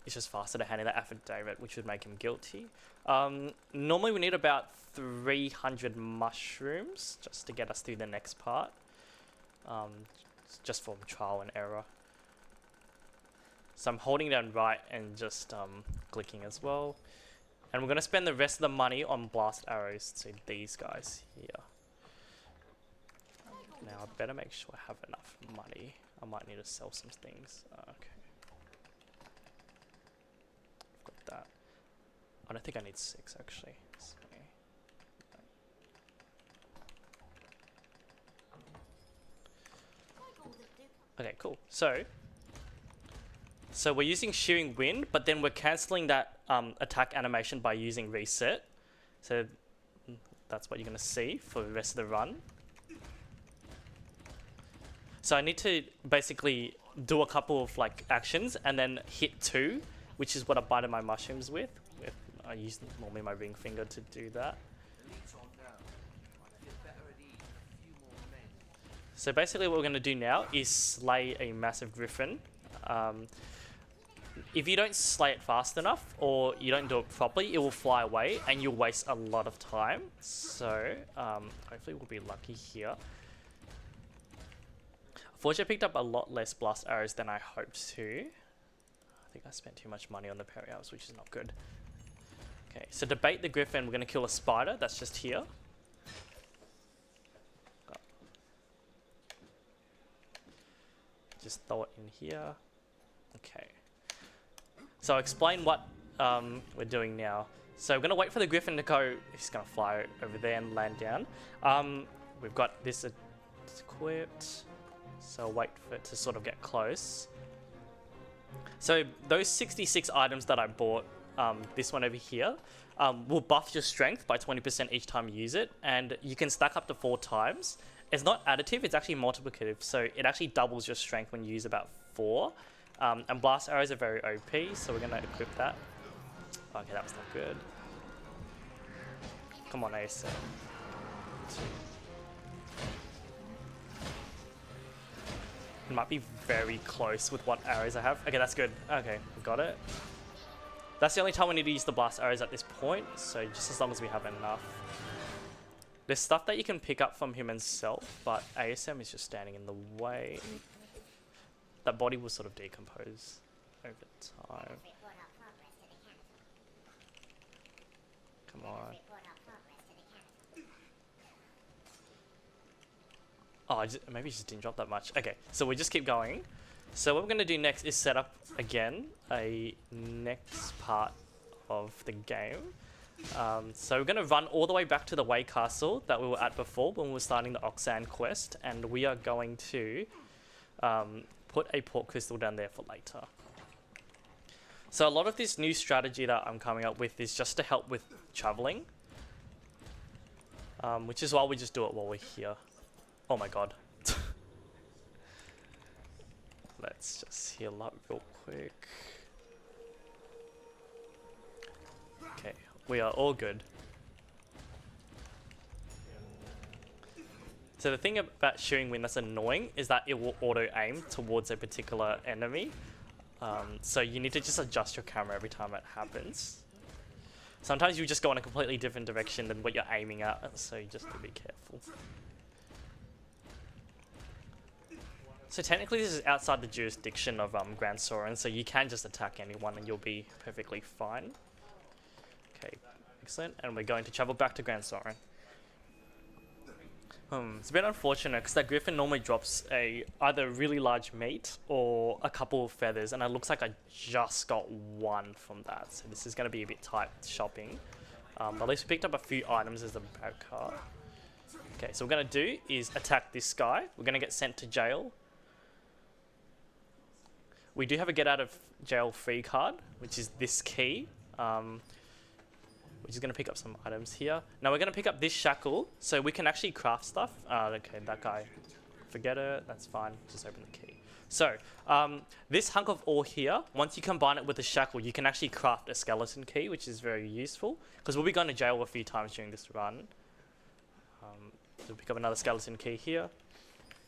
it's just faster to hand in the affidavit, which would make him guilty. Normally we need about 300 mushrooms just to get us through the next part. Just for trial and error. So I'm holding down right and just clicking as well. And we're going to spend the rest of the money on blast arrows to these guys here. Now I better make sure I have enough money. I might need to sell some things. Okay. Got that. I don't think I need 6 actually. So, okay, cool. So we're using Shearing Wind, but then we're cancelling that attack animation by using Reset. So that's what you're going to see for the rest of the run. So I need to basically do a couple of like actions and then hit 2, which is what I bited my mushrooms with. I use normally my ring finger to do that. So basically what we're going to do now is slay a massive griffin. If you don't slay it fast enough or you don't do it properly, it will fly away and you'll waste a lot of time. So hopefully we'll be lucky here. Unfortunately, I picked up a lot less blast arrows than I hoped to. I think I spent too much money on the parry arrows, which is not good. Okay, so to bait the griffin, we're going to kill a spider that's just here. Just throw it in here. Okay. So I'll explain what we're doing now. So we're going to wait for the griffin to go. He's going to fly over there and land down. We've got this equipped. So I'll wait for it to sort of get close. So those 66 items that I bought, this one over here, will buff your strength by 20% each time you use it. And you can stack up to 4 times. It's not additive, it's actually multiplicative. So it actually doubles your strength when you use about 4. And blast arrows are very OP, so we're going to equip that. Okay, that was not good. Come on, ASM. It might be very close with what arrows I have. Okay, that's good. Okay, we got it. That's the only time we need to use the blast arrows at this point, so just as long as we have enough. There's stuff that you can pick up from him himself, but ASM is just standing in the way. That body will sort of decompose over time. Come on. Oh, maybe it just didn't drop that much. Okay, so we just keep going. So what we're going to do next is set up, again, a next part of the game. So we're going to run all the way back to the Way Castle that we were at before when we were starting the Oxan quest. And we are going to put a port crystal down there for later. So a lot of this new strategy that I'm coming up with is just to help with traveling. Which is why we just do it while we're here. Oh my god. Let's just heal up real quick. Okay, we are all good. So the thing about Shearing Wind that's annoying is that it will auto-aim towards a particular enemy. So you need to just adjust your camera every time it happens. Sometimes you just go in a completely different direction than what you're aiming at, so you just have to be careful. So technically this is outside the jurisdiction of Grand Soren, so you can just attack anyone and you'll be perfectly fine. Okay, excellent. And we're going to travel back to Grand Soren. It's a bit unfortunate because that griffin normally drops either really large meat or a couple of feathers, and it looks like I just got 1 from that. So this is going to be a bit tight shopping. But at least we picked up a few items as the backup. Okay, so what we're going to do is attack this guy. We're going to get sent to jail. we do have a get out of jail free card, which is this key, which is going to pick up some items here. Now we're going to pick up this shackle, so we can actually craft stuff. Okay, that guy, forget it, that's fine, just open the key. So, this hunk of ore here, once you combine it with the shackle, you can actually craft a skeleton key, which is very useful, because we'll be going to jail a few times during this run. We'll pick up another skeleton key here.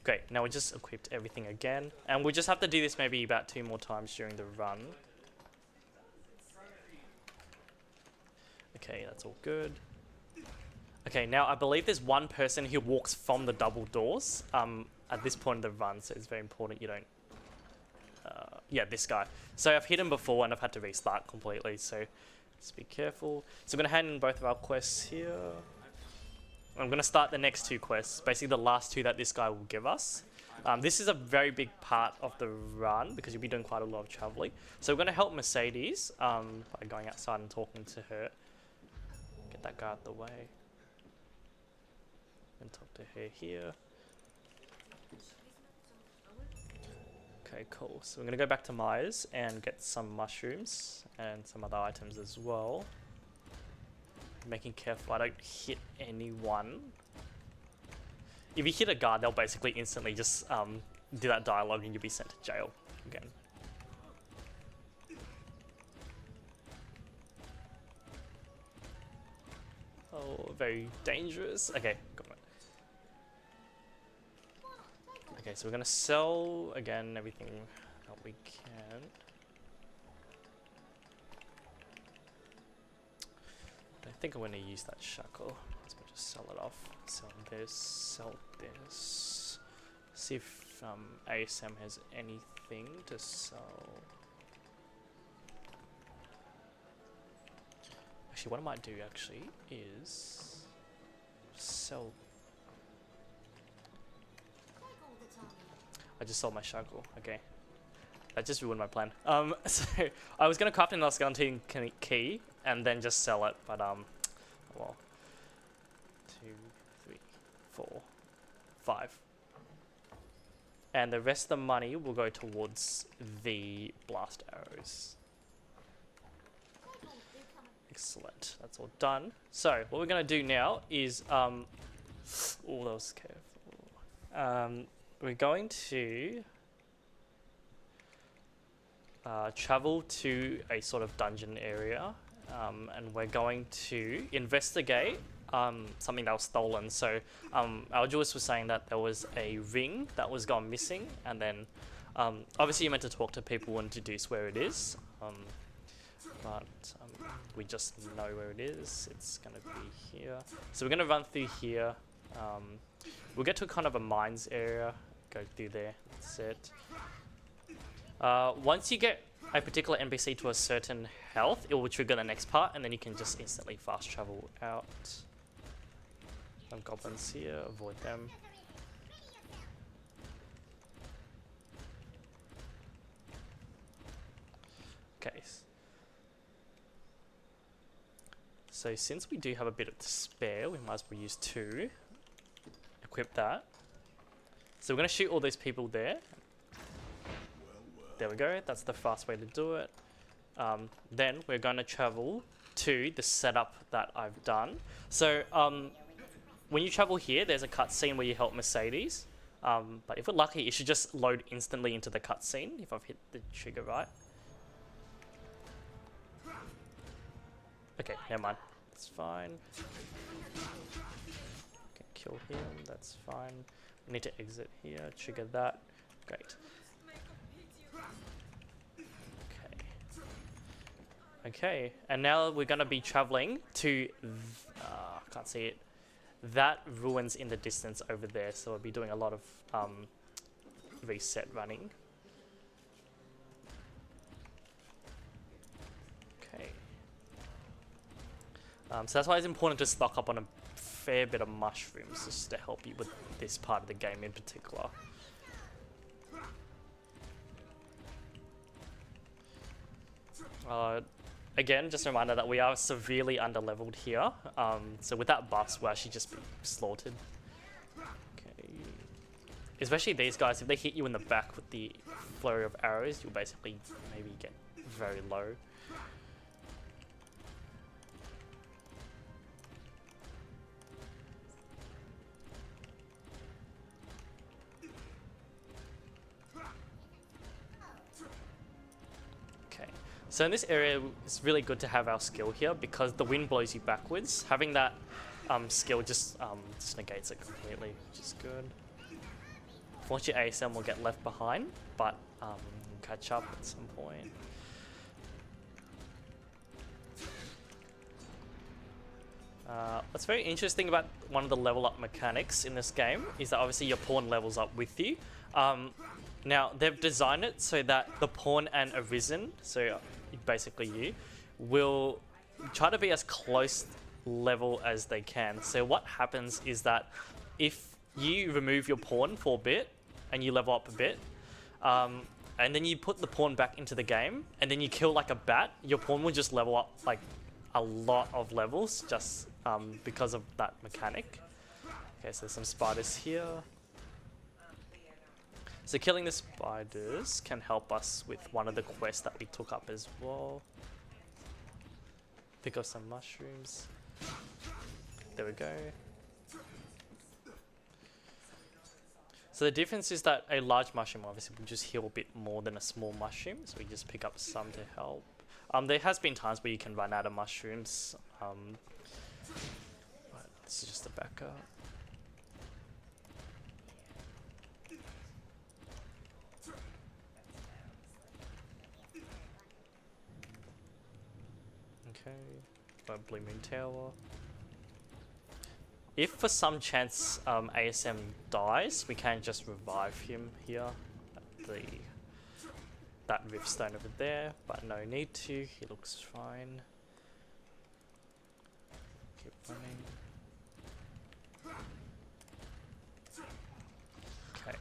Great, now we just equipped everything again, and we'll just have to do this maybe about 2 more times during the run. Okay, that's all good. Okay, now I believe there's one person who walks from the double doors at this point in the run, so it's very important you don't... yeah, this guy. So I've hit him before and I've had to restart completely, so just be careful. So I'm going to hand in both of our quests here. I'm going to start the next 2 quests, basically the last 2 that this guy will give us. This is a very big part of the run because you'll be doing quite a lot of traveling. So we're going to help Mercedes by going outside and talking to her. Get that guy out the way. And talk to her here. Okay, cool. So we're going to go back to Myers and get some mushrooms and some other items as well. Making careful I don't hit anyone. If you hit a guard, they'll basically instantly just do that dialogue and you'll be sent to jail again. Oh, very dangerous. Okay, got it. Okay, so we're gonna sell again everything that we can. I think I'm gonna use that shackle. Let's just sell it off. Sell this, sell this. See if ASM has anything to sell. Actually, what I might do actually is sell. I just sold my shackle. Okay, that just ruined my plan. So I was gonna craft an skeleton key and then just sell it, but well, 2, 3, 4, 5, and the rest of the money will go towards the blast arrows. Excellent, that's all done. So what we're gonna do now is oh, that was careful. We're going to travel to a sort of dungeon area, and we're going to investigate something that was stolen. So Aljuis was saying that there was a ring that was gone missing, and then obviously you're meant to talk to people and deduce where it is, but we just know where it is. It's going to be here. So we're going to run through here. We'll get to kind of a mines area, go through there, that's it. Once you get a particular NPC to a certain health, it will trigger the next part, and then you can just instantly fast travel out. Some goblins here, avoid them. Okay. So since we do have a bit of spare, we might as well use 2. Equip that. So we're going to shoot all those people there. There we go, that's the fast way to do it. Then we're going to travel to the setup that I've done. So when you travel here, there's a cutscene where you help Mercedes. But if we're lucky, it should just load instantly into the cutscene if I've hit the trigger right. Okay, never mind. That's fine. Okay, kill him, that's fine. We need to exit here, trigger that. Great. Okay, and now we're going to be traveling to, can't see it, that ruins in the distance over there, so we'll be doing a lot of reset running. Okay. So that's why it's important to stock up on a fair bit of mushrooms, just to help you with this part of the game in particular. Again, just a reminder that we are severely underleveled here. So with that bus, we'll actually just be slaughtered. Okay. especially these guys, if they hit you in the back with the flurry of arrows, you'll basically maybe get very low. Okay, so in this area, it's really good to have our skill here because the wind blows you backwards. Having that skill just negates it completely, which is good. Unfortunately, ASM will get left behind, but we'll catch up at some point. What's very interesting about one of the level up mechanics in this game is that obviously your pawn levels up with you. Now, they've designed it so that the pawn and Arisen, so basically you, will try to be as close level as they can. So what happens is that if you remove your pawn for a bit and you level up a bit, and then you put the pawn back into the game and then you kill like a bat, your pawn will just level up like a lot of levels just because of that mechanic. Okay, so there's some spiders here. So killing the spiders can help us with one of the quests that we took up as well. Pick up some mushrooms. There we go. So the difference is that a large mushroom obviously will just heal a bit more than a small mushroom, so we just pick up some to help. There has been times where you can run out of mushrooms. But this is just a backup. Okay, Blue Moon Tower. If for some chance ASM dies, we can just revive him here at that rift stone over there, but no need to, he looks fine. Keep running. Okay,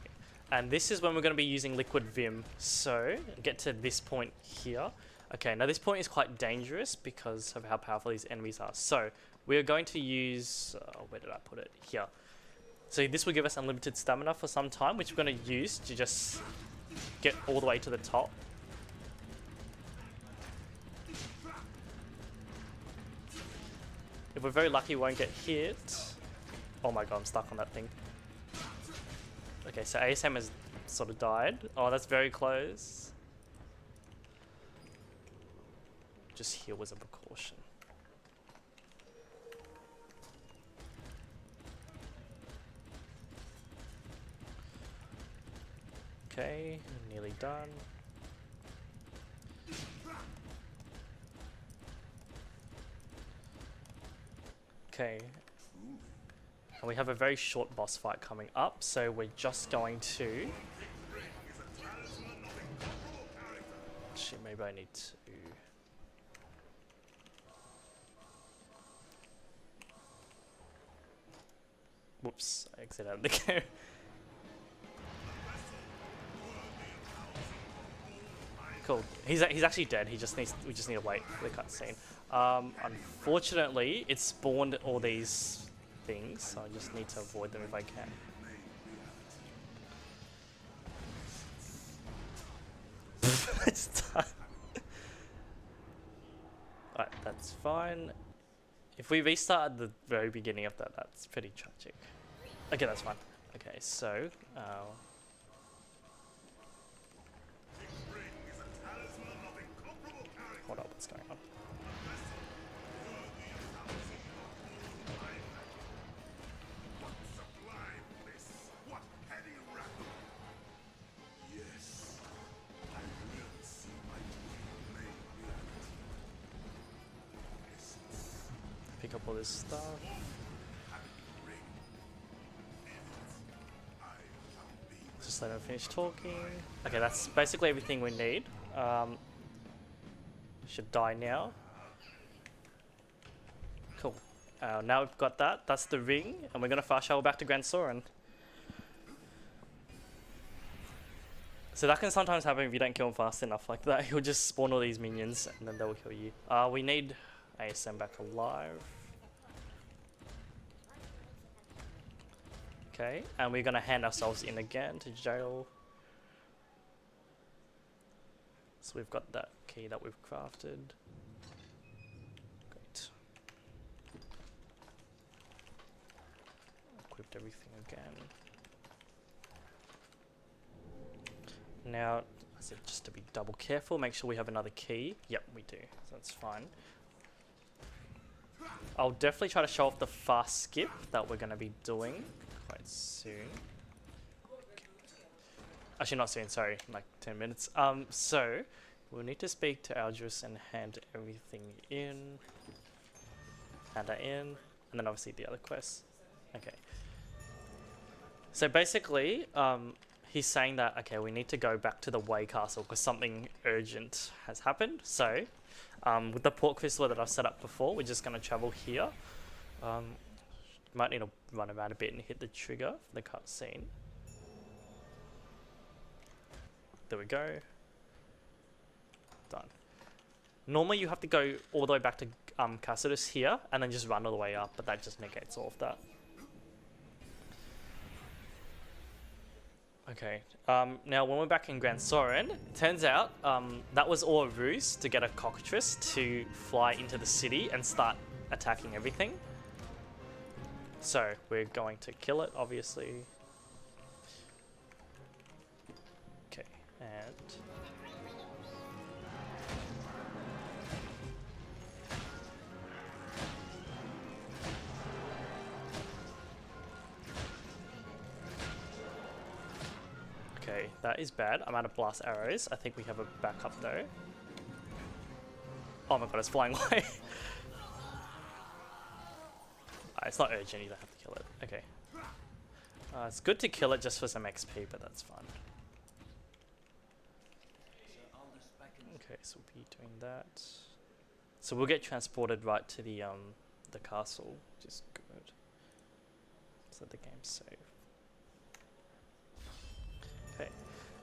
and this is when we're going to be using Liquid Vim, so get to this point here. Okay, now this point is quite dangerous because of how powerful these enemies are. So we are going to use, where did I put it? Here. So this will give us unlimited stamina for some time, which we're going to use to just get all the way to the top. If we're very lucky, we won't get hit. Oh my god, I'm stuck on that thing. Okay, so ASM has sort of died. Oh, that's very close. Just heal as a precaution. Okay, nearly done. Okay. And we have a very short boss fight coming up, so we're just going to... Shit, maybe I need to... Whoops, I exited out of the game. Cool. He's actually dead. We just need to wait for the cutscene. Unfortunately, it spawned all these things, so I just need to avoid them if I can. It's done. Alright, that's fine. If we restart at the very beginning of that, that's pretty tragic. Okay, that's fine. Okay, so... hold up, what's going on? Pick up all this stuff. Just let him finish talking. Okay, that's basically everything we need. Should die now. Cool. Now we've got that. That's the ring, and we're gonna fast travel back to Grand Soren. So that can sometimes happen if you don't kill him fast enough like that. He'll just spawn all these minions, and then they'll kill you. We need ASM back alive. Okay, and we're gonna hand ourselves in again to jail. So we've got that key that we've crafted. Great. Equipped everything again. Now, I said just to be double careful, make sure we have another key. Yep, we do, so that's fine. I'll definitely try to show off the fast skip that we're going to be doing quite soon. Actually, not soon, sorry, like 10 minutes. So, we'll need to speak to Aldris and hand everything in. Hand that in, and then obviously the other quests. Okay. So basically, he's saying that, okay, we need to go back to the Way Castle because something urgent has happened. So, with the port crystal that I've set up before, we're just going to travel here. Might need to run around a bit and hit the trigger for the cutscene. There we go. Done. Normally you have to go all the way back to Cassius here and then just run all the way up, but that just negates all of that. Okay, now when we're back in Grand Soren, turns out that was all a ruse to get a cockatrice to fly into the city and start attacking everything. So we're going to kill it, obviously. Okay, and... Okay, that is bad. I'm out of blast arrows. I think we have a backup though. Oh my god, it's flying away. It's not urgent, you don't have to kill it. Okay. It's good to kill it just for some XP, but that's fine. Okay, so we'll be doing that. So we'll get transported right to the castle, which is good. So the game's safe. Okay.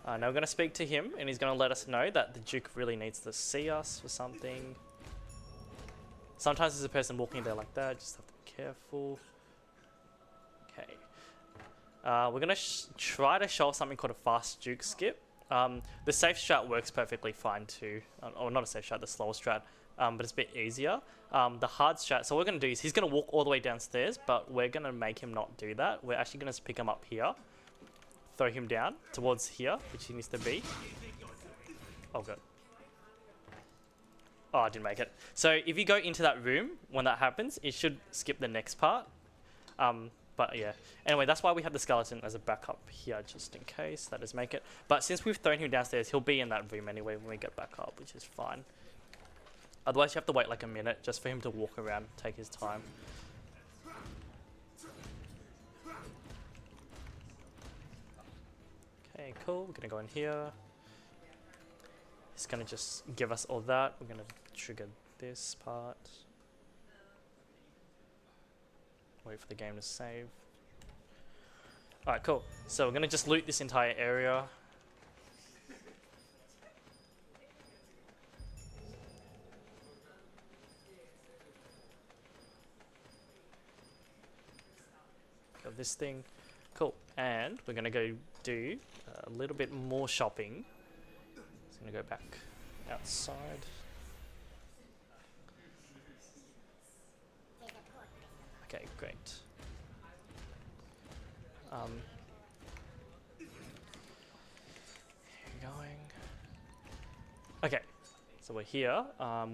Now we're going to speak to him, and he's going to let us know that the Duke really needs to see us for something. Sometimes there's a person walking there like that, just have to be careful. Okay. We're going to try to show something called a fast Duke skip. The safe strat works perfectly fine too. Or not a safe strat, the slow strat. But it's a bit easier. The hard strat, so what we're going to do is he's going to walk all the way downstairs, but we're going to make him not do that. We're actually going to pick him up here. Throw him down towards here, which he needs to be. Oh, good. Oh, I didn't make it. So if you go into that room, when that happens, it should skip the next part. But yeah. Anyway, that's why we have the skeleton as a backup here, just in case. That does make it. But since we've thrown him downstairs, he'll be in that room anyway when we get back up, which is fine. Otherwise, you have to wait like a minute just for him to walk around, take his time. Okay, cool. We're gonna go in here. He's gonna just give us all that. We're gonna trigger this part. Wait for the game to save. Alright, cool. So we're gonna just loot this entire area. Got this thing. Cool. And we're gonna go do a little bit more shopping. Just gonna go back outside. Okay, great. Going. Okay, so we're here.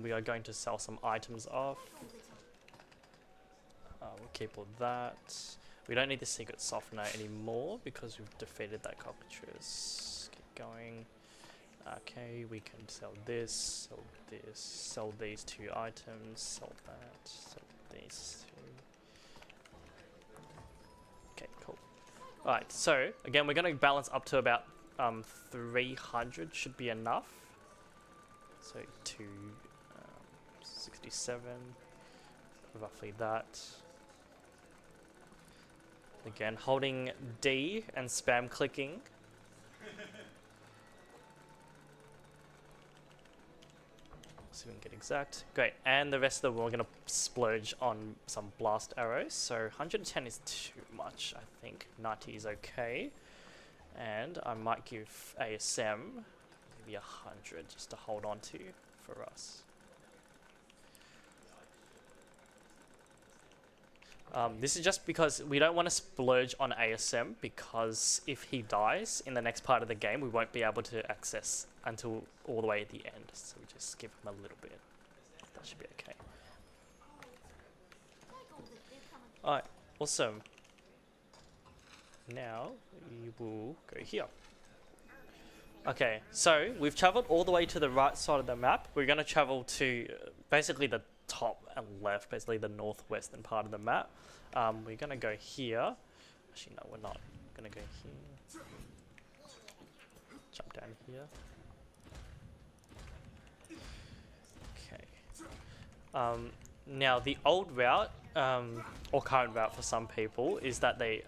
We are going to sell some items off. We'll keep all that. We don't need the secret softener anymore because we've defeated that cockatrice. Keep going. Okay, we can sell this, sell these 2 items, sell that, sell these 2. Okay, cool. Alright, so again, we're going to balance up to about 300 should be enough. So 267, roughly that. Again, holding D and spam clicking. So we can get exact. Great. And the rest of them we're going to splurge on some blast arrows. So 110 is too much, I think. 90 is okay. And I might give ASM maybe 100 just to hold on to for us. This is just because we don't want to splurge on ASM, because if he dies in the next part of the game, we won't be able to access until all the way at the end. So we just give him a little bit. That should be okay. Alright, awesome. Now we will go here. Okay, so we've traveled all the way to the right side of the map. We're going to travel to basically the top and left, basically the northwestern part of the map. We're going to go here. Actually, no, we're not. We're going to go here. Jump down here. Okay. Now, the old route, or current route for some people, is that they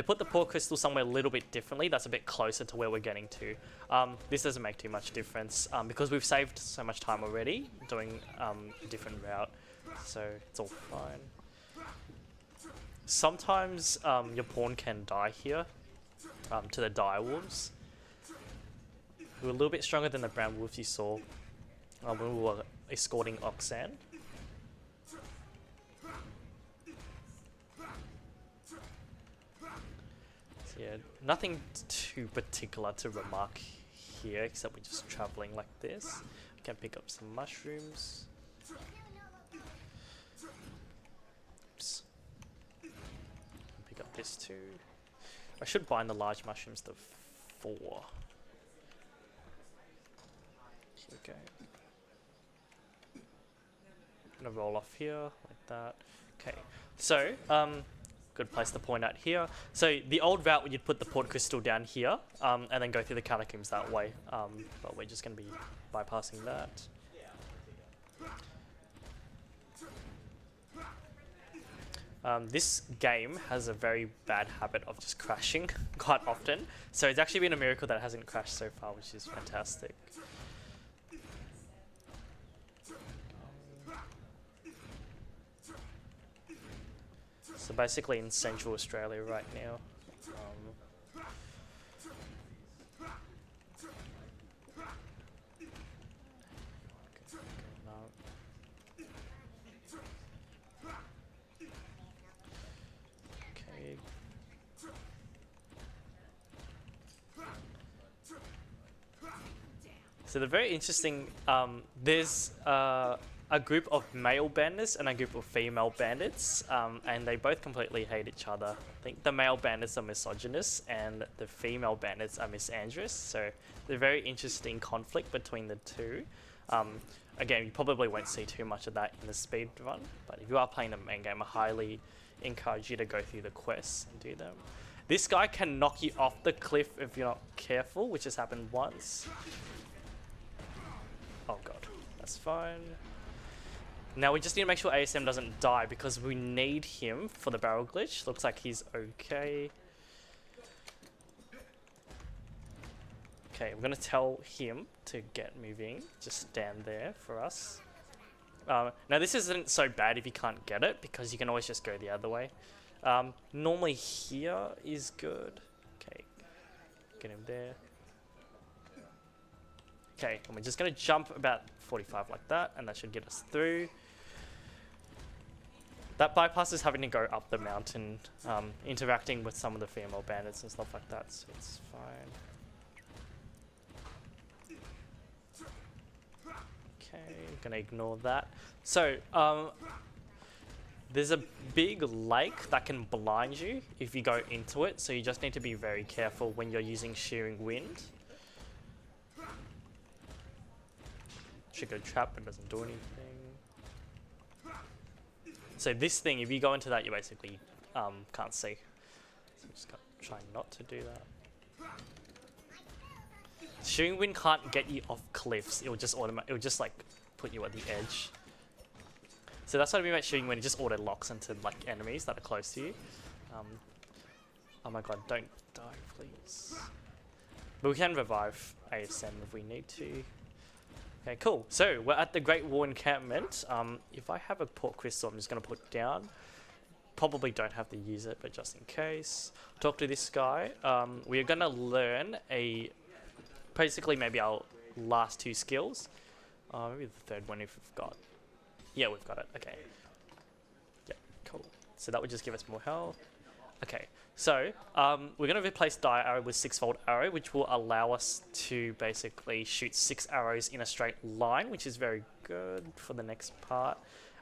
put the port crystal somewhere a little bit differently. That's a bit closer to where we're getting to. This doesn't make too much difference because we've saved so much time already doing a different route, so it's all fine. Sometimes your pawn can die here to the dire wolves, who are a little bit stronger than the brown wolves you saw when we were escorting Oxan. Yeah, nothing too particular to remark here, except we're just traveling like this. We can pick up some mushrooms. Oops. Pick up this too. I should bind the large mushrooms to 4. Here we go. I'm gonna roll off here like that. Okay, so good place to point out here. So the old route, you'd put the port crystal down here and then go through the catacombs that way. But we're just going to be bypassing that. This game has a very bad habit of just crashing quite often. So it's actually been a miracle that it hasn't crashed so far, which is fantastic. So basically in Central Australia right now. Okay. So they're very interesting. There's a group of male bandits and a group of female bandits, and they both completely hate each other. I think the male bandits are misogynist and the female bandits are misandrous, so they're very interesting conflict between the two. Again, you probably won't see too much of that in the speed run, but if you are playing the main game, I highly encourage you to go through the quests and do them. This guy can knock you off the cliff if you're not careful, which has happened once. Oh god, that's fine. Now we just need to make sure ASM doesn't die because we need him for the barrel glitch. Looks like he's okay. Okay, we're going to tell him to get moving. Just stand there for us. Now this isn't so bad if you can't get it because you can always just go the other way. Normally here is good. Okay, get him there. Okay, and we're just going to jump about 45 like that, and that should get us through. That bypasses having to go up the mountain, interacting with some of the female bandits and stuff like that, so it's fine. Okay, I'm going to ignore that. So, there's a big lake that can blind you if you go into it, so you just need to be very careful when you're using Shearing Wind. Trigger trap, but doesn't do anything. So this thing, if you go into that, you basically can't see. So I'm just gonna try not to do that. Shearing Wind can't get you off cliffs. It will just like put you at the edge. So that's what I mean about Shearing Wind. It just auto locks into like enemies that are close to you. Oh my god, don't die, please. But we can revive ASM if we need to. Okay, cool. So we're at the Great Wall encampment. If I have a port crystal, I'm just going to put down. Probably don't have to use it, but just in case. Talk to this guy. We're going to learn basically maybe our last 2 skills. Maybe the 3rd one if we've got. Yeah, we've got it. Okay. Yeah, cool. So that would just give us more health. Okay, so we're going to replace Dire Arrow with 6-fold arrow, which will allow us to basically shoot 6 arrows in a straight line, which is very good for the next part.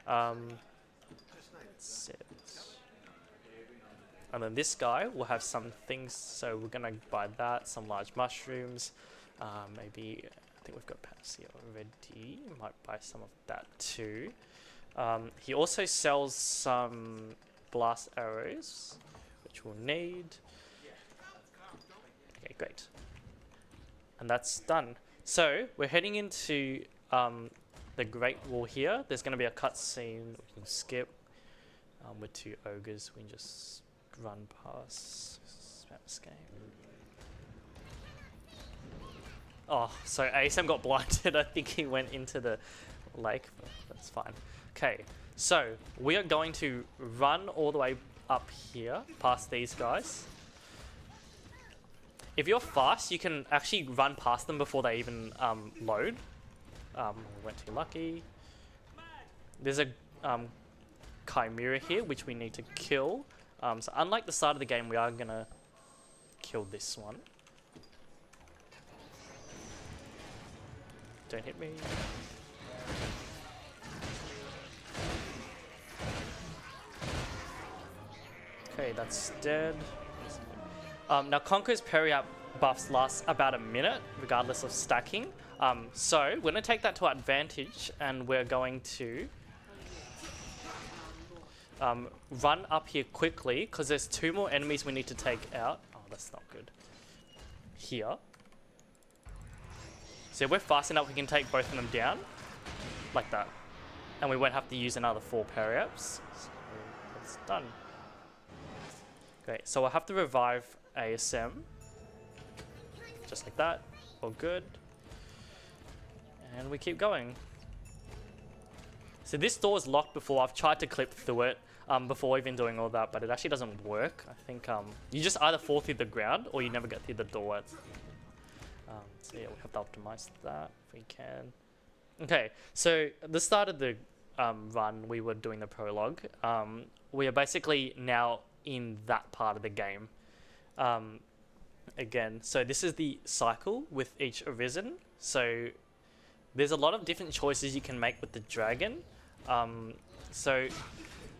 And then this guy will have some things, so we're going to buy that, some large mushrooms, maybe, I think we've got Patsy already, might buy some of that too. He also sells some blast arrows, which we'll need. Okay, great. And that's done. So we're heading into the Great Wall here. There's going to be a cutscene we can skip with 2 ogres. We can just run past. Escape. Oh, so ASM got blinded. I think he went into the lake, but that's fine. Okay, so we are going to run all the way up here past these guys. If you're fast, you can actually run past them before they even load. We went too lucky. There's a Chimera here, which we need to kill. So unlike the start of the game, we are gonna kill this one. Don't hit me. Okay, that's dead. Now Conqueror's parry up buffs last about a minute, regardless of stacking. So we're going to take that to our advantage, and we're going to run up here quickly, because there's 2 more enemies we need to take out. Oh, that's not good. Here. So if we're fast enough, we can take both of them down, like that. And we won't have to use another 4 parry-ups. So that's done. Great, so I'll have to revive ASM. Just like that. All good. And we keep going. So this door is locked before. I've tried to clip through it before even doing all that, but it actually doesn't work. I think you just either fall through the ground or you never get through the door. So yeah, we have to optimize that if we can. Okay, so at the start of the run, we were doing the prologue. We are basically now in that part of the game. Again, so this is the cycle with each Arisen. So there's a lot of different choices you can make with the dragon. So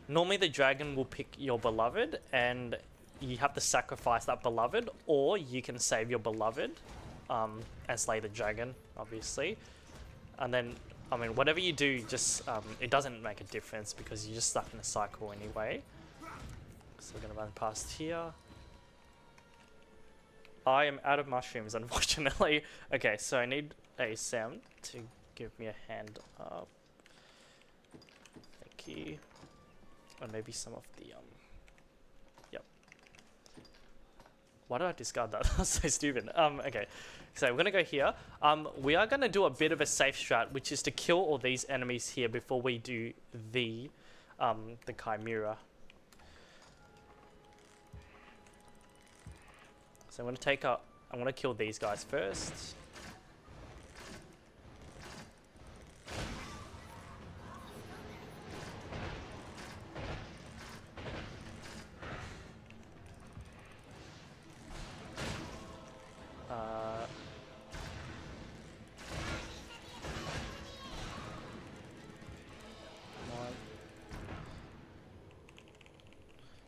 normally the dragon will pick your beloved, and you have to sacrifice that beloved, or you can save your beloved and slay the dragon, obviously. And then, I mean, whatever you do, just it doesn't make a difference because you're just stuck in a cycle anyway. So we're gonna run past here. I am out of mushrooms, unfortunately. Okay, so I need ASM to give me a hand up. Thank you. And maybe some of the yep. Why did I discard that? That's so stupid. Okay, so we're gonna go here. We are gonna do a bit of a safe strat, which is to kill all these enemies here before we do the Chimera. So I'm gonna kill these guys first.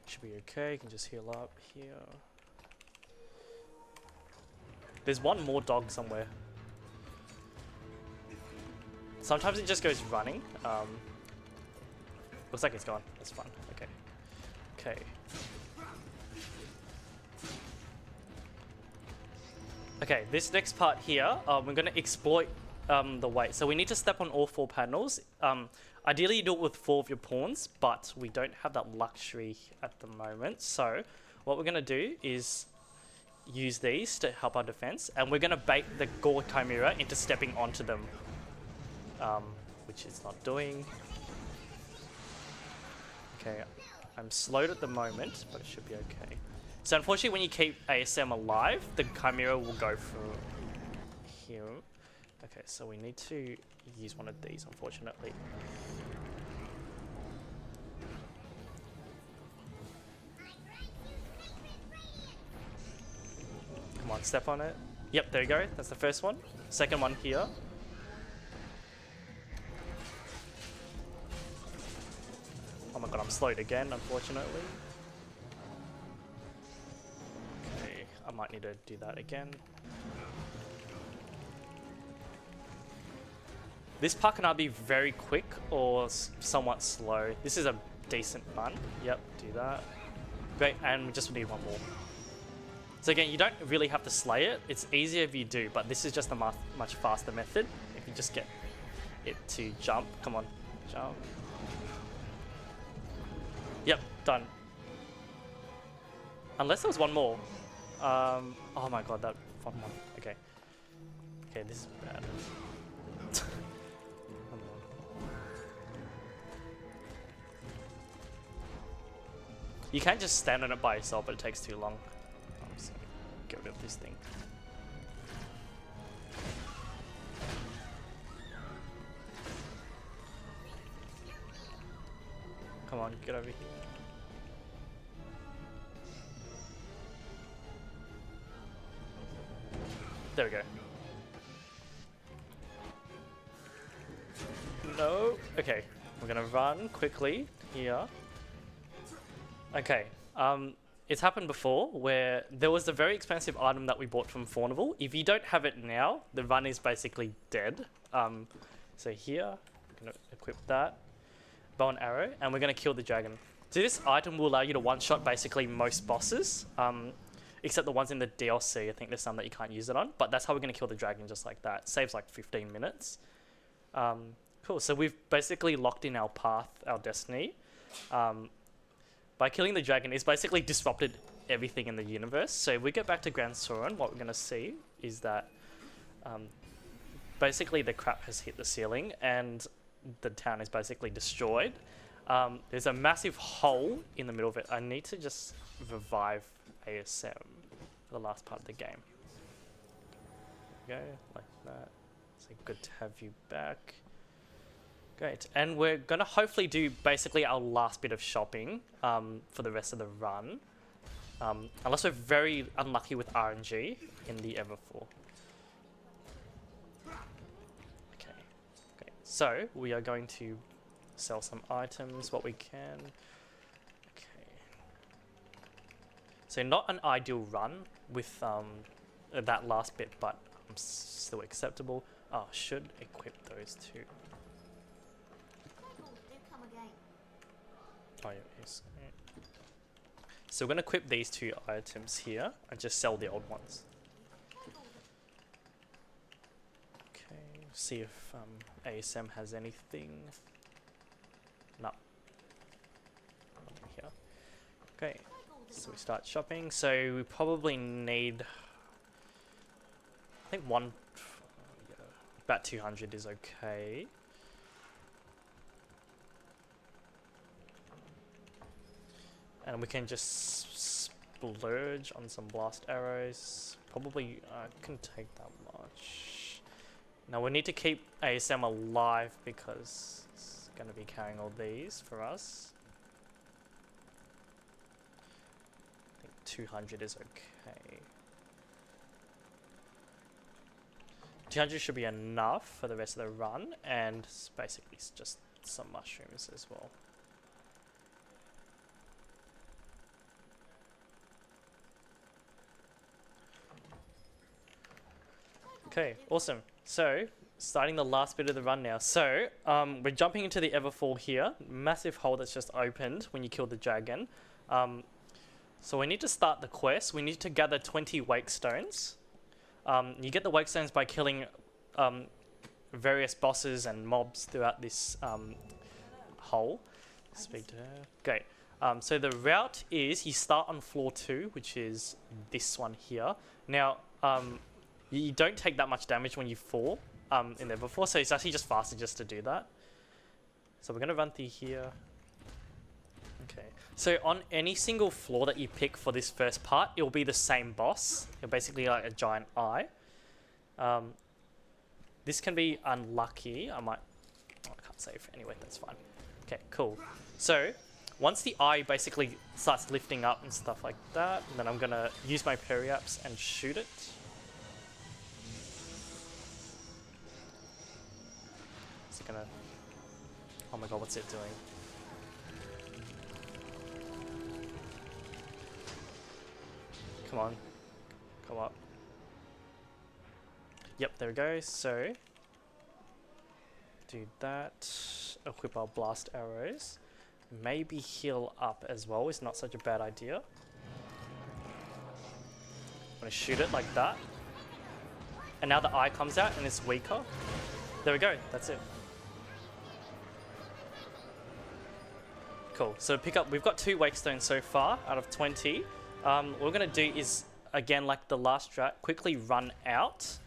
Should be okay, you can just heal up here. There's one more dog somewhere. Sometimes it just goes running. Looks like it's gone. That's fun. Okay. Okay. Okay, this next part here, we're going to exploit the weight. So we need to step on all 4 panels. Ideally, you do it with 4 of your pawns, but we don't have that luxury at the moment. So what we're going to do is use these to help our defense, and we're going to bait the Gore Chimera into stepping onto them. which it's not doing. Okay, I'm slowed at the moment, but it should be okay. So unfortunately, when you keep ASM alive, the Chimera will go for here. Okay, so we need to use one of these, unfortunately. Come on, step on it. Yep, there you go. That's the first one. Second one here. Oh my god, I'm slowed again, unfortunately. Okay, I might need to do that again. This part can either be very quick or somewhat slow. This is a decent run. Yep, do that. Great, and we just need one more. So again, you don't really have to slay it. It's easier if you do, but this is just a much faster method. If you just get it to jump. Come on, jump. Yep, done. Unless there was one more. Oh my god, that fun one. Okay. Okay, this is bad. You can't just stand on it by yourself, but it takes too long. I'm just gonna get rid of this thing. Come on, get over here. There we go. No. Okay, we're gonna run quickly here. Okay, it's happened before where there was a very expensive item that we bought from Faunival. If you don't have it now, the run is basically dead. So here, I'm gonna equip that. Bow and arrow, and we're gonna kill the dragon. So this item will allow you to one-shot basically most bosses, except the ones in the DLC. I think there's some that you can't use it on, but that's how we're gonna kill the dragon, just like that. Saves like 15 minutes. Cool, so we've basically locked in our path, our destiny. By killing the dragon, it's basically disrupted everything in the universe. So if we get back to Grand Soren, what we're gonna see is that basically the crap has hit the ceiling and the town is basically destroyed. There's a massive hole in the middle of it. I need to just revive ASM for the last part of the game. Go like that. So good to have you back. Great, and we're gonna hopefully do basically our last bit of shopping for the rest of the run, unless we're very unlucky with RNG in the Everfor. Okay, great. So we are going to sell some items, what we can. Okay. So not an ideal run with that last bit, but still acceptable. Oh, should equip those two. Oh, yeah, yes. So we're going to equip these two items here and just sell the old ones. Okay, see if ASM has anything. No. Nothing here. Okay, so we start shopping. So we probably need, I think about 200 is okay. And we can just splurge on some blast arrows. Probably couldn't take that much. Now we need to keep ASM alive because it's going to be carrying all these for us. I think 200 is okay. 200 should be enough for the rest of the run, and basically it's just some mushrooms as well. Okay, awesome. So, starting the last bit of the run now. So, we're jumping into the Everfall here. Massive hole that's just opened when you kill the dragon. So we need to start the quest. We need to gather 20 wake stones. You get the wake stones by killing various bosses and mobs throughout this hole. Speak to her. Great. So the route is you start on floor 2, which is this one here. Now, you don't take that much damage when you fall. in there before, so it's actually just faster just to do that. So we're gonna run through here. Okay, so on any single floor that you pick for this first part, it will be the same boss. You're basically like a giant eye. This can be unlucky. I can't save. Anyway, that's fine. Okay, cool. So once the eye basically starts lifting up and stuff like that, then I'm gonna use my periaps and shoot it. Is it gonna... Oh my god, what's it doing? Come on. Come up. Yep, there we go. So, do that. Equip our blast arrows. Maybe heal up as well is not such a bad idea. I'm gonna shoot it like that. And now the eye comes out and it's weaker. There we go, that's it. Cool, so pick up, we've got 2 wake stones so far out of 20. What we're gonna do is, again, like the last strat, quickly run out,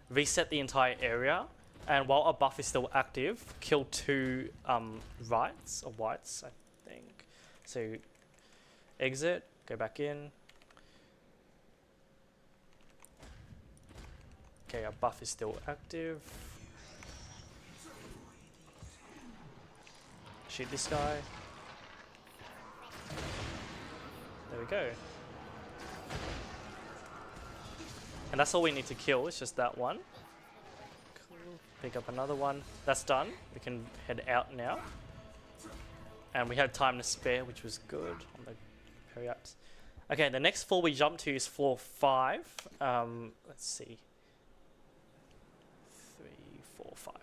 reset the entire area, and while our buff is still active, kill 2 rights, or whites, I think. So, exit, go back in. Okay, our buff is still active. Shoot this guy. There we go. And that's all we need to kill, it's just that one. Cool. Pick up another one. That's done. We can head out now. And we had time to spare, which was good on the periaps. Okay, the next floor we jump to is floor 5. Let's see. 3, 4, 5.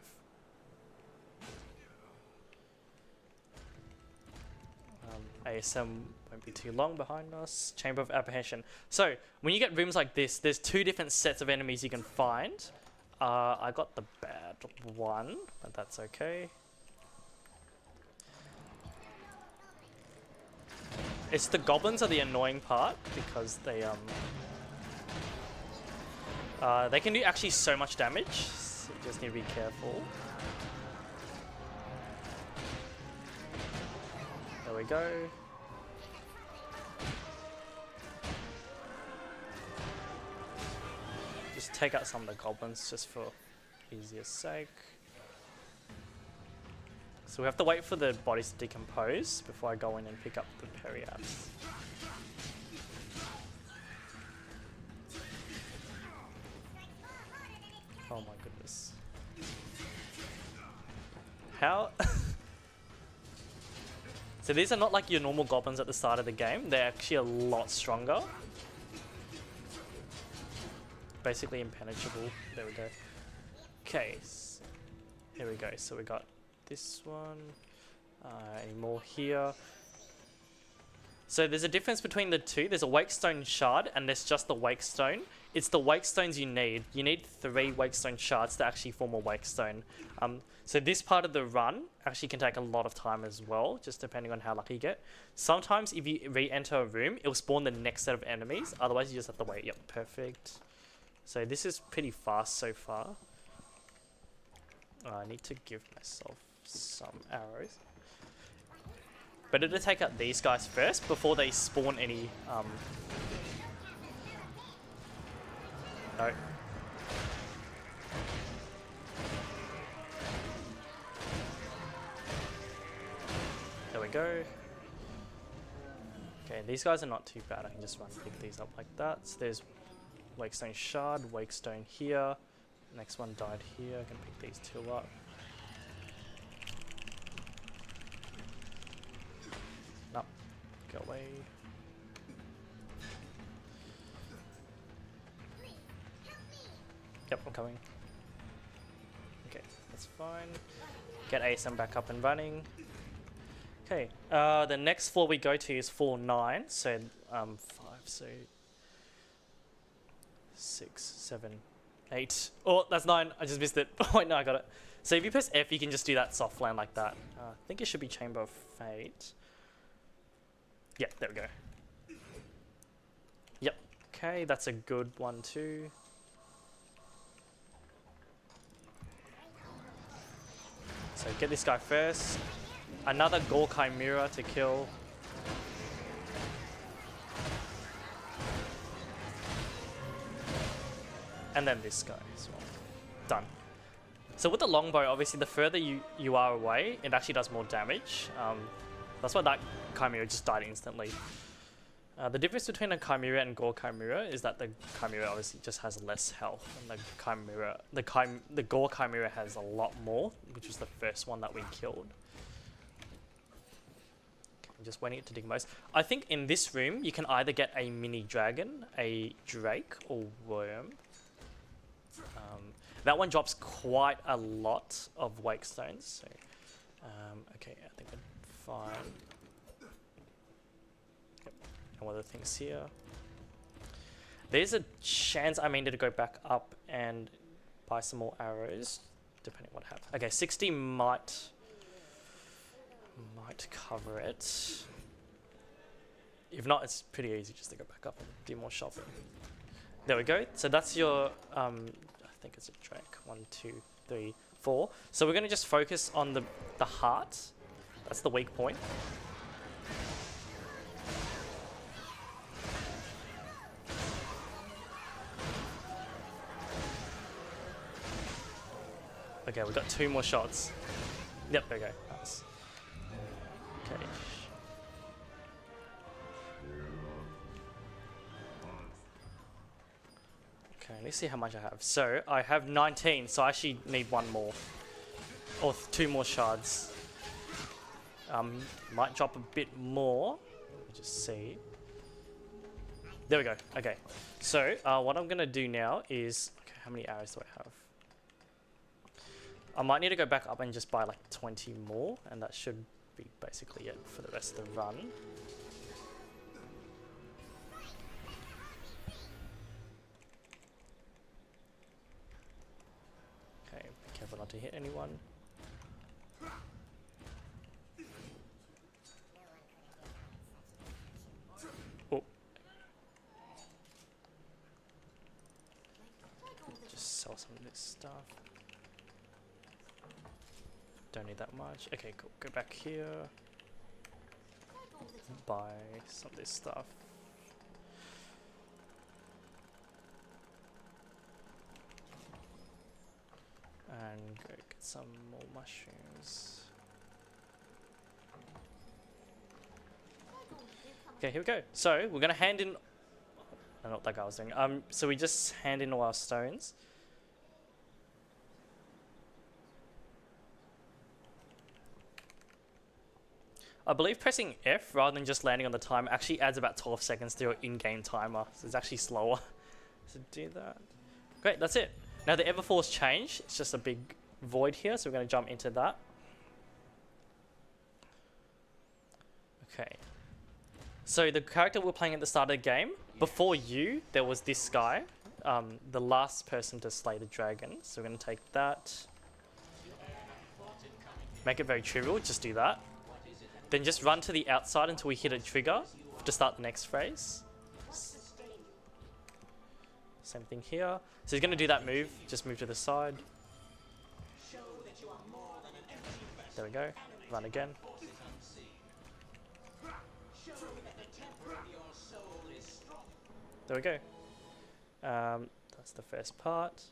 ASM won't be too long behind us. Chamber of Apprehension. So, when you get rooms like this, there's 2 different sets of enemies you can find. I got the bad one, but that's okay. It's the goblins are the annoying part, because they can do actually so much damage, so you just need to be careful. There we go. Just take out some of the goblins just for easier sake. So we have to wait for the bodies to decompose before I go in and pick up the periaps. Oh my goodness. How? So these are not like your normal goblins at the start of the game. They're actually a lot stronger. Basically impenetrable. There we go. Okay. Here we go. So we got this one. Any more here? So there's a difference between the 2. There's a wake stone shard and there's just the wake stone. It's the wake stones you need. You need 3 wake stone shards to actually form a wake stone. So this part of the run actually can take a lot of time as well, just depending on how lucky you get. Sometimes if you re-enter a room, it'll spawn the next set of enemies. Otherwise you just have to wait. Yep, perfect. So this is pretty fast so far. I need to give myself some arrows. Better to take out these guys first before they spawn any... No. There we go. Okay, these guys are not too bad. I can just pick these up like that. So there's Wakestone Shard, Wakestone here. Next one died here. I can pick these 2 up. No, go away. Yep, I'm coming. Okay, that's fine. Get ASM back up and running. Okay, the next floor we go to is floor 9. So 5, so 6, 7, 8. Oh, that's 9. I just missed it. Oh, wait, no, I got it. So if you press F, you can just do that soft land like that. I think it should be Chamber of Fate. Yeah, there we go. Yep. Okay, that's a good one too. So get this guy first. Another Gore Chimera to kill. And then this guy as well. Done. So with the longbow, obviously the further you are away, it actually does more damage. That's why that Chimera just died instantly. The difference between a Chimera and Gore Chimera is that the Chimera obviously just has less health, and the Gore Chimera has a lot more, which was the first one that we killed. I'm just waiting it to dig most. I think in this room you can either get a mini dragon, a drake, or worm. That one drops quite a lot of wake stones. So, okay, I think I'm fine. Yep. No other things here. There's a chance I may need to go back up and buy some more arrows, depending on what happens. Okay, 60 might cover it. If not, it's pretty easy just to go back up and do more shopping. There we go. So that's your, I think it's a drake. 1, 2, 3, 4. So we're going to just focus on the heart. That's the weak point. Okay, we've got 2 more shots. Yep, there we go. Nice. Okay. Okay, let's see how much I have. So, I have 19, so I actually need 1 more. Or 2 more shards. Might drop a bit more. Let me just see. There we go. Okay. So, what I'm going to do now is... Okay, how many arrows do I have? I might need to go back up and just buy like 20 more, and that should be basically it for the rest of the run. Okay, be careful not to hit anyone. Oh. Just sell some of this stuff. Don't need that much. Okay, cool. Go back here. Buy some of this stuff. And go get some more mushrooms. Okay, here we go. So we're gonna hand in. I don't know what that guy was doing. So we just hand in all our stones. I believe pressing F rather than just landing on the timer actually adds about 12 seconds to your in-game timer, so it's actually slower. So do that. Great, that's it. Now the Everforce change, it's just a big void here, so we're going to jump into that. Okay. So the character we're playing at the start of the game, before you, there was this guy, the last person to slay the dragon. So we're going to take that. Make it very trivial, just do that. Then just run to the outside until we hit a trigger to start the next phase. Same thing here. So he's going to do that move. Just move to the side. There we go. Run again. There we go. That's the first part.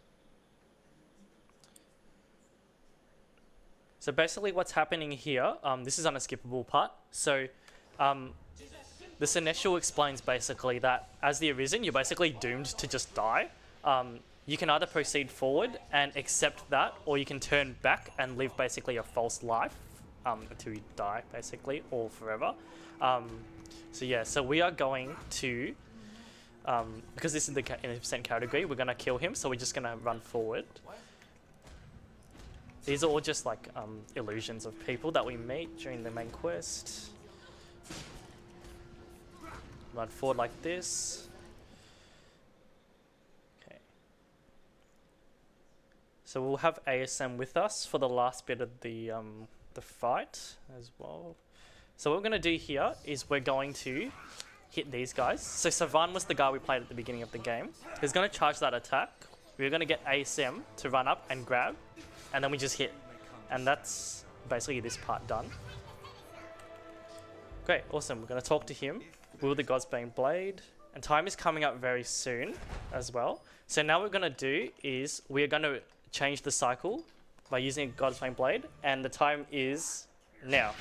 So basically what's happening here, this is an unskippable part. So the Seneschal explains basically that as the Arisen, you're basically doomed to just die. You can either proceed forward and accept that, or you can turn back and live basically a false life until you die, basically, or forever. So yeah, so we are going to, because this is the innocent category, we're going to kill him, so we're just going to run forward. These are all just like illusions of people that we meet during the main quest. Run forward like this. Okay. So we'll have ASM with us for the last bit of the fight as well. So what we're going to do here is we're going to hit these guys. So Savan was the guy we played at the beginning of the game. He's going to charge that attack. We're going to get ASM to run up and grab. And then we just hit. And that's basically this part done. Great, awesome. We're going to talk to him. Will the Gods Bane Blade. And time is coming up very soon as well. So now what we're going to do is we're going to change the cycle by using a Gods Bane Blade. And the time is now.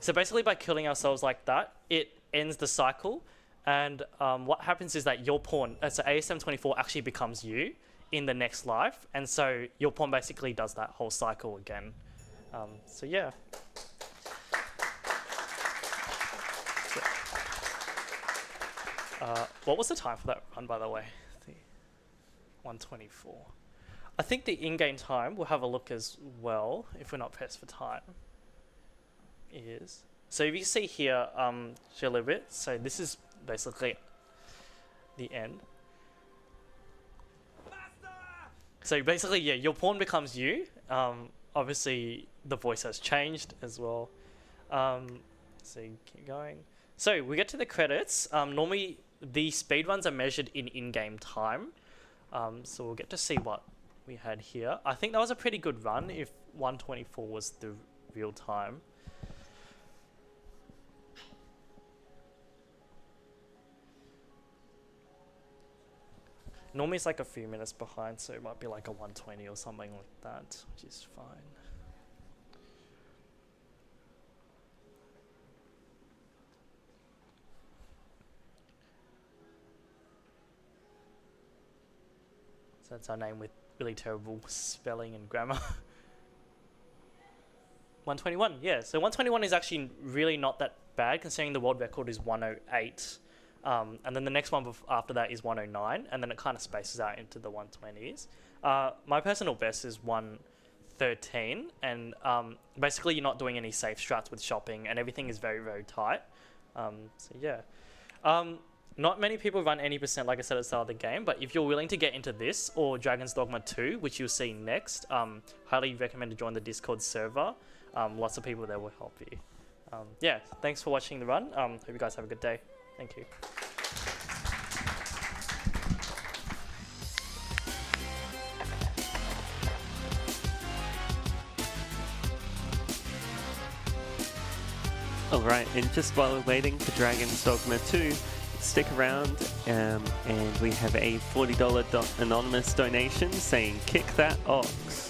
So basically by killing ourselves like that, it ends the cycle. And what happens is that your pawn, so ASM24 actually becomes you in the next life. And so your pawn basically does that whole cycle again. So yeah. What was the time for that run, by the way? 1:24. I think the in-game time, we'll have a look as well, if we're not pressed for time, is... So if you see here, a little bit, so this is basically the end. So basically, yeah, your pawn becomes you. Obviously, the voice has changed as well. So you keep going. So we get to the credits. Normally, the speedruns are measured in in-game time. So we'll get to see what we had here. I think that was a pretty good run if 1:24 was the real time. Normally it's like a few minutes behind, so it might be like a 1:20 or something like that, which is fine. So that's our name with really terrible spelling and grammar. 1:21, yeah. So 1:21 is actually really not that bad considering the world record is 1:08. And then the next one after that is 1:09, and then it kind of spaces out into the 1:20s. My personal best is 1:13, and basically you're not doing any safe strats with shopping, and everything is very, very tight. So yeah. Not many people run any percent, like I said at the start of the game, but if you're willing to get into this or Dragon's Dogma 2, which you'll see next, highly recommend to join the Discord server. Lots of people there will help you. Yeah, thanks for watching the run. Hope you guys have a good day. Thank you. Alright, and just while we're waiting for Dragon's Dogma 2, stick around, and we have a $40 anonymous donation saying, "Kick that ox."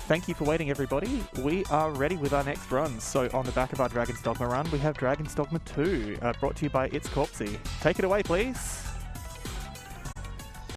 Thank you for waiting, everybody. We are ready with our next run. So on the back of our Dragon's Dogma run, we have Dragon's Dogma 2, brought to you by It's Corpsey. Take it away, please.